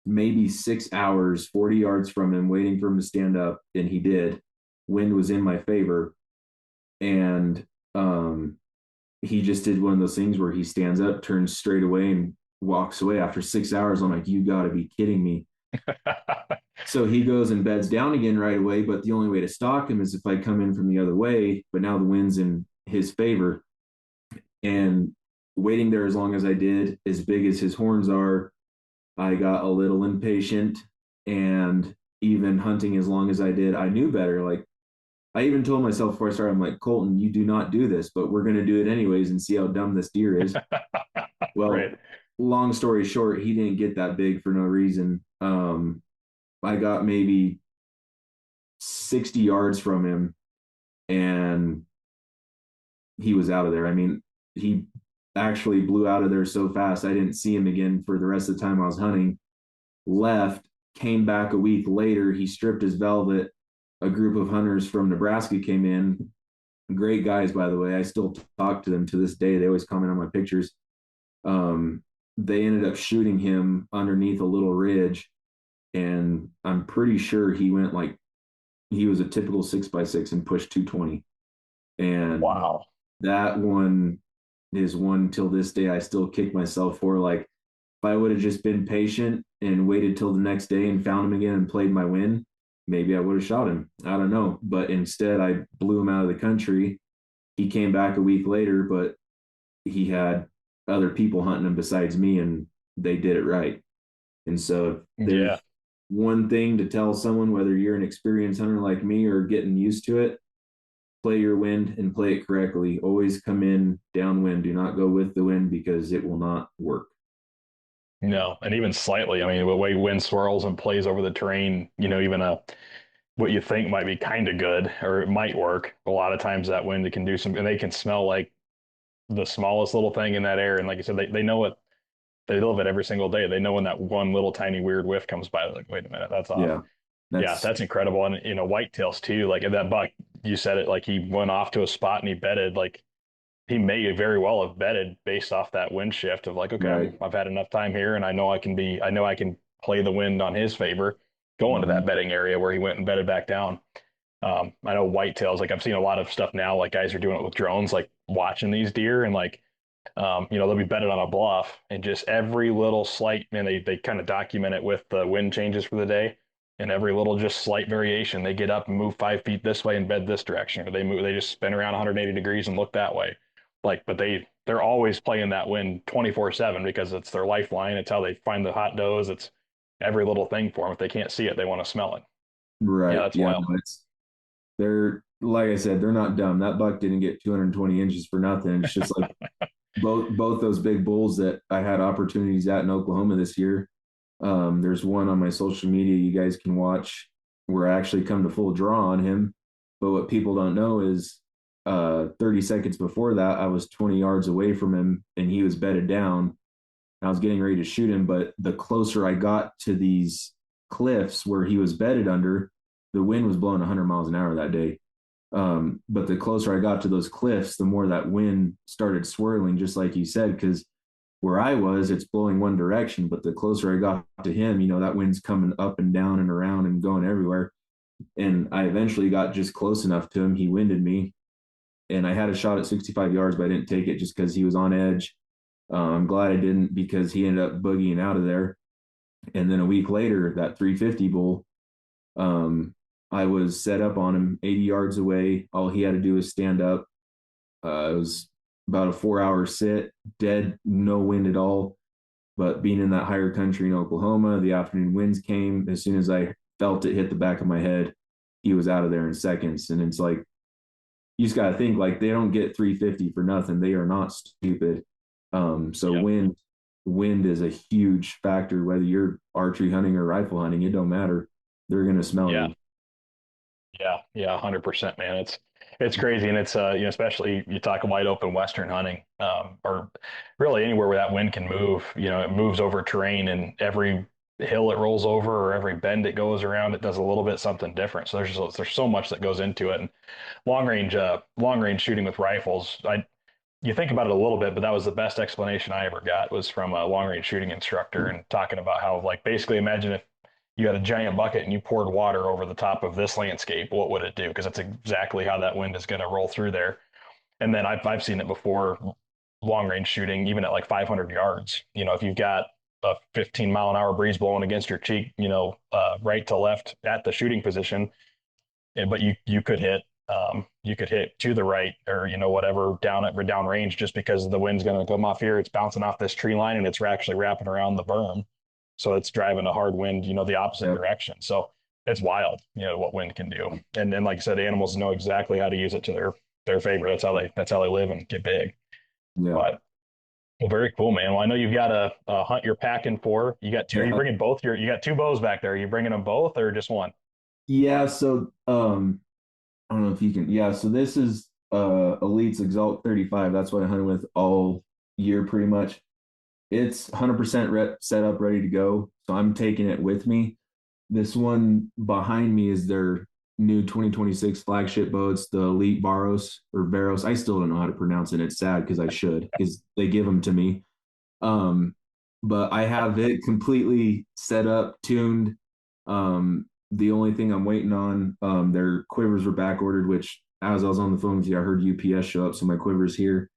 maybe 6 hours, 40 yards from him, waiting for him to stand up, and he did. Wind was in my favor, and he just did one of those things where he stands up, turns straight away, and walks away. After 6 hours, I'm like, you got to be kidding me. So he goes and beds down again right away. But the only way to stalk him is if I come in from the other way. But now the wind's in his favor. And waiting there as long as I did, as big as his horns are, I got a little impatient. And even hunting as long as I did, I knew better. Like I even told myself before I started, I'm like, Colton, you do not do this, but we're going to do it anyways and see how dumb this deer is. Well, Right. long story short, he didn't get that big for no reason. I got maybe 60 yards from him and he was out of there. I mean, he actually blew out of there so fast, I didn't see him again for the rest of the time I was hunting. Left, came back a week later. He stripped his velvet. A group of hunters from Nebraska came in. Great guys, by the way. I still talk to them to this day. They always comment on my pictures. They ended up shooting him underneath a little ridge. And I'm pretty sure he went like he was a typical 6x6 and pushed 220. And Wow. that one is one till this day I still kick myself for. Like if I would have just been patient and waited till the next day and found him again and played my win, maybe I would have shot him. I don't know. But instead I blew him out of the country. He came back a week later, but he had other people hunting him besides me and they did it right. And so there's Yeah. one thing to tell someone, whether you're an experienced hunter like me or getting used to it, play your wind and play it correctly. Always come in downwind. Do not go with the wind because it will not work. No, and even slightly. I mean, the way wind swirls and plays over the terrain, even what you think might be kind of good or it might work. A lot of times that wind it can do some, and they can smell like the smallest little thing in that air. And like you said, they know it. They live it every single day. They know when that one little tiny weird whiff comes by. They're like, wait a minute, that's off. Yeah, Yeah, that's that's incredible. And whitetails too. Like that buck, you said it. Like he went off to a spot and he bedded. Like he may very well have bedded based off that wind shift of like, okay, right. I've had enough time here, and I know I can play the wind on his favor. going to that bedding area where he went and bedded back down. I know whitetails, like I've seen a lot of stuff now, like guys are doing it with drones, like watching these deer and like, they'll be bedded on a bluff and just every little slight, man, they kind of document it with the wind changes for the day and every little just slight variation. They get up and move 5 feet this way and bed this direction, or they just spin around 180 degrees and look that way. Like, but they're always playing that wind 24/7 because it's their lifeline. It's how they find the hot does. It's every little thing for them. If they can't see it, they want to smell it. Yeah, Right. that's Yeah. wild. No, they're, like I said, they're not dumb. That buck didn't get 220 inches for nothing. It's just like both those big bulls that I had opportunities at in Oklahoma this year. There's one on my social media you guys can watch where I actually come to full draw on him. But what people don't know is 30 seconds before that, I was 20 yards away from him and he was bedded down. I was getting ready to shoot him, but the closer I got to these cliffs where he was bedded under, the wind was blowing 100 miles an hour that day. But the closer I got to those cliffs, the more that wind started swirling, just like you said, because where I was, it's blowing one direction. But the closer I got to him, that wind's coming up and down and around and going everywhere. And I eventually got just close enough to him. He winded me, and I had a shot at 65 yards, but I didn't take it just because he was on edge. I'm glad I didn't, because he ended up boogieing out of there. And then a week later, that 350 bull, I was set up on him 80 yards away. All he had to do was stand up. It was about a 4-hour sit, dead, no wind at all. But being in that higher country in Oklahoma, the afternoon winds came. As soon as I felt it hit the back of my head, he was out of there in seconds. And it's like, you just got to think, like, they don't get 350 for nothing. They are not stupid. So yep. Wind is a huge factor, whether you're archery hunting or rifle hunting. It don't matter. They're going to smell you. Yeah, 100%, man. It's crazy, and it's especially you talk wide open Western hunting, or really anywhere where that wind can move. It moves over terrain, and every hill it rolls over or every bend it goes around, it does a little bit something different. So there's so much that goes into it. And long range shooting with rifles, you think about it a little bit, but that was the best explanation I ever got, was from a long range shooting instructor, and talking about how, like, basically imagine if you had a giant bucket and you poured water over the top of this landscape, what would it do? Because that's exactly how that wind is going to roll through there. And then I've seen it before, long range shooting, even at like 500 yards. If you've got a 15-mile-an-hour breeze blowing against your cheek, right to left at the shooting position, but you could hit to the right, or whatever, down range, just because the wind's going to come off here. It's bouncing off this tree line and it's actually wrapping around the berm. So it's driving a hard wind, the opposite direction. So it's wild, what wind can do. And then, like I said, animals know exactly how to use it to their favor. That's how they live and get big. Yeah. But, well, very cool, man. Well, I know you've got a hunt you're packing for. You got two. Are you bringing both? You got two bows back there. Are you bringing them both or just one? Yeah. So I don't know if you can. Yeah. So this is Elite's Exalt 35. That's what I hunted with all year, pretty much. It's 100% set up, ready to go. So I'm taking it with me. This one behind me is their new 2026 flagship bow. It's the Elite Baros or Baros. I still don't know how to pronounce it. It's sad because I should, because they give them to me. But I have it completely set up, tuned. The only thing I'm waiting on, their quivers were back ordered, which, as I was on the phone with you, I heard UPS show up, so my quiver's here.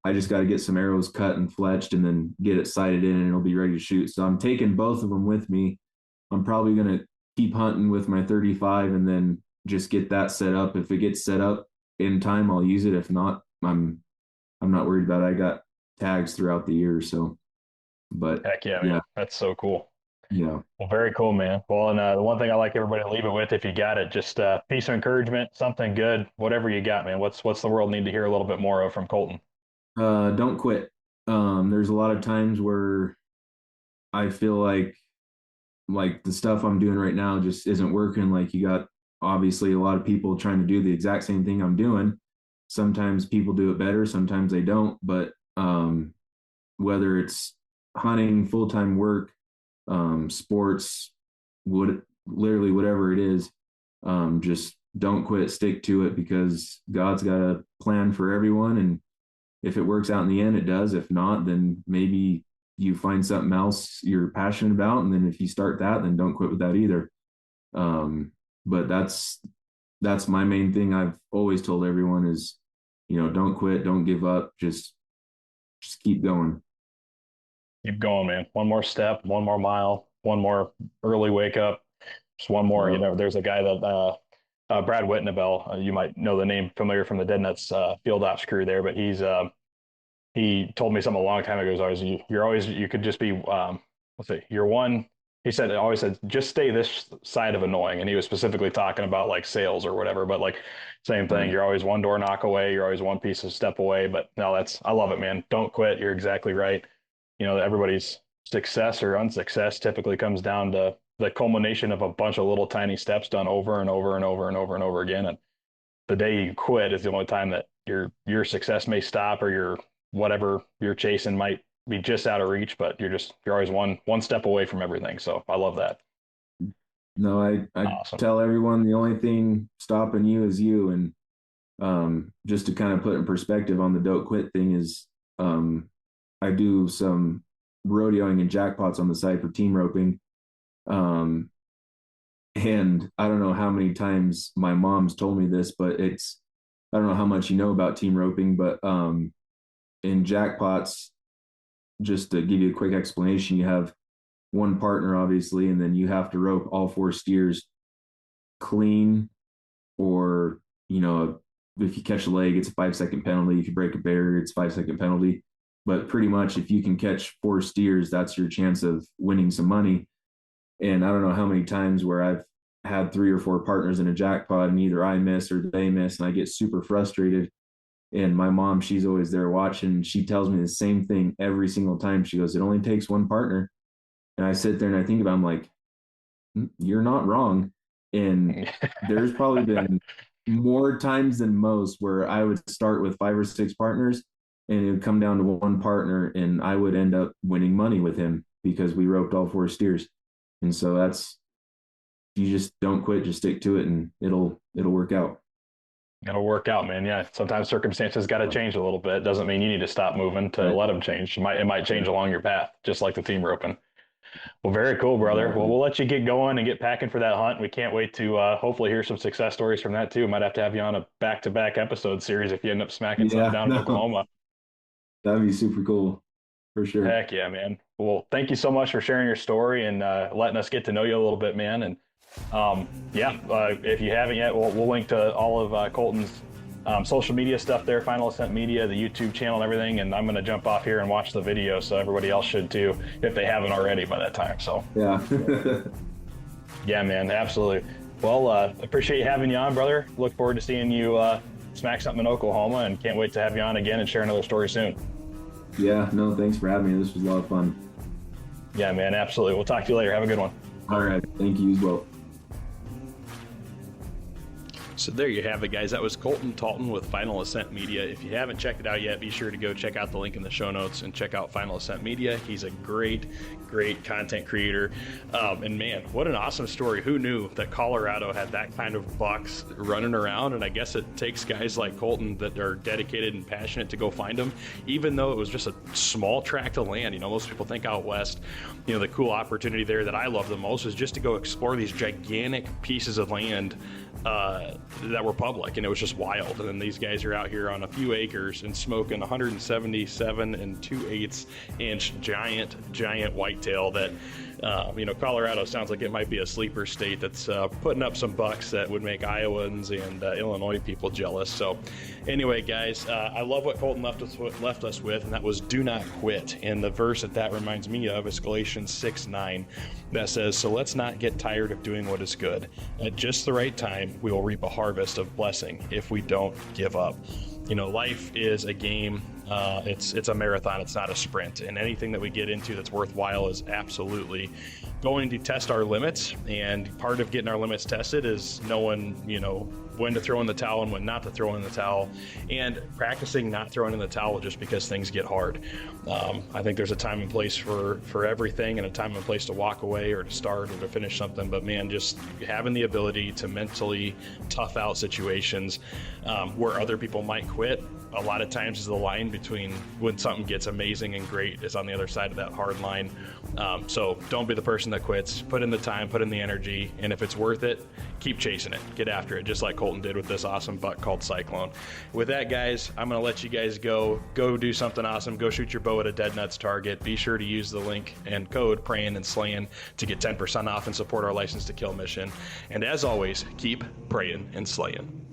I just got to get some arrows cut and fletched and then get it sighted in, and it'll be ready to shoot. So I'm taking both of them with me. I'm probably going to keep hunting with my 35 and then just get that set up. If it gets set up in time, I'll use it. If not, I'm not worried about it. I got tags throughout the year. So, but heck yeah, man. That's so cool. Yeah. Well, very cool, man. Well, and the one thing I like everybody to leave it with, if you got it, just piece of encouragement, something good, whatever you got, man. What's the world need to hear a little bit more of from Colton? Don't quit. There's a lot of times where I feel like the stuff I'm doing right now just isn't working. Like, you got obviously a lot of people trying to do the exact same thing I'm doing. Sometimes people do it better, sometimes they don't. But whether it's hunting, full-time work, sports, literally whatever it is, just don't quit, stick to it, because God's got a plan for everyone. And if it works out in the end, it does. If not, then maybe you find something else you're passionate about. And then if you start that, then don't quit with that either. But that's my main thing. I've always told everyone is, don't quit, don't give up. Just keep going. Keep going, man. One more step, one more mile, one more early wake up. Just one more. There's a guy that Brad Whitnebell, you might know the name, familiar from the Dead Nuts field ops crew there, but he told me something a long time ago. You could just be you're one. He always said, just stay this side of annoying. And he was specifically talking about like sales or whatever, but like same thing. Right. You're always one door knock away. You're always one piece of step away. But no, I love it, man. Don't quit. You're exactly right. Everybody's success or unsuccess typically comes down to the culmination of a bunch of little tiny steps done over and over and over and over and over again. And the day you quit is the only time that your success may stop, or your whatever you're chasing might be just out of reach, but you're always one step away from everything. So I love that. No, I Awesome. tell everyone the only thing stopping you is you. And just to kind of put in perspective on the don't quit thing is, I do some rodeoing and jackpots on the side for team roping. And I don't know how many times my mom's told me this, but I don't know how much you know about team roping, but in jackpots, just to give you a quick explanation, you have one partner, obviously, and then you have to rope all 4 steers clean, or, if you catch a leg, it's a 5-second penalty. If you break a barrier, it's 5-second penalty. But pretty much if you can catch 4 steers, that's your chance of winning some money. And I don't know how many times where I've had 3 or 4 partners in a jackpot and either I miss or they miss, and I get super frustrated. And my mom, she's always there watching. She tells me the same thing every single time. She goes, it only takes one partner. And I sit there and I think about it, I'm like, you're not wrong. And there's probably been more times than most where I would start with 5 or 6 partners, and it would come down to one partner, and I would end up winning money with him because we roped all 4 steers. And so you just don't quit, just stick to it, and it'll work out. It'll work out, man. Yeah. Sometimes circumstances got to change a little bit. Doesn't mean you need to stop moving to let them change. It might change along your path, just like the team roping. Well, very cool, brother. Well, we'll let you get going and get packing for that hunt. We can't wait to hopefully hear some success stories from that too. Might have to have you on a back-to-back episode series if you end up smacking something down in Oklahoma. That'd be super cool, for sure. Heck yeah, man. Well, thank you so much for sharing your story and letting us get to know you a little bit, man. And if you haven't yet, we'll link to all of Colton's social media stuff there, Final Ascent Media, the YouTube channel and everything. And I'm going to jump off here and watch the video, so everybody else should too, if they haven't already by that time. So yeah. Yeah, man, absolutely. Well, appreciate having you on, brother. Look forward to seeing you smack something in Oklahoma, and can't wait to have you on again and share another story soon. Yeah, no, thanks for having me. This was a lot of fun. Yeah, man, absolutely. We'll talk to you later. Have a good one. All right. Thank you as well. So there you have it, guys. That was Colton Talton with Final Ascent Media. If you haven't checked it out yet, be sure to go check out the link in the show notes and check out Final Ascent Media. He's a great content creator. And man, what an awesome story. Who knew that Colorado had that kind of bucks running around? And I guess it takes guys like Colton that are dedicated and passionate to go find them, even though it was just a small tract of land. Most people think out west, the cool opportunity there that I love the most is just to go explore these gigantic pieces of land that were public, and it was just wild. And then these guys are out here on a few acres and smoking 177 2/8 inch giant whitetail that Colorado sounds like it might be a sleeper state that's putting up some bucks that would make Iowans and Illinois people jealous. So anyway, guys, I love what Colton left us with, and that was do not quit. And the verse that reminds me of is Galatians 6:9 that says, so let's not get tired of doing what is good. At just the right time, we will reap a harvest of blessing if we don't give up. Life is a game. It's a marathon. It's not a sprint. And anything that we get into that's worthwhile is absolutely going to test our limits. And part of getting our limits tested is knowing, when to throw in the towel and when not to throw in the towel, and practicing not throwing in the towel just because things get hard. I think there's a time and place for everything, and a time and place to walk away or to start or to finish something. But man, just having the ability to mentally tough out situations where other people might quit, a lot of times is the line between when something gets amazing and great is on the other side of that hard line. So don't be the person that quits. Put in the time, put in the energy, and if it's worth it, keep chasing it. Get after it, just like Colton did with this awesome buck called Cyclone. With that, guys, I'm going to let you guys go do something awesome. Go shoot your bow at a Dead Nuts target. Be sure to use the link and code Praying and Slaying to get 10% off and support our License to Kill mission. And as always, keep praying and slaying.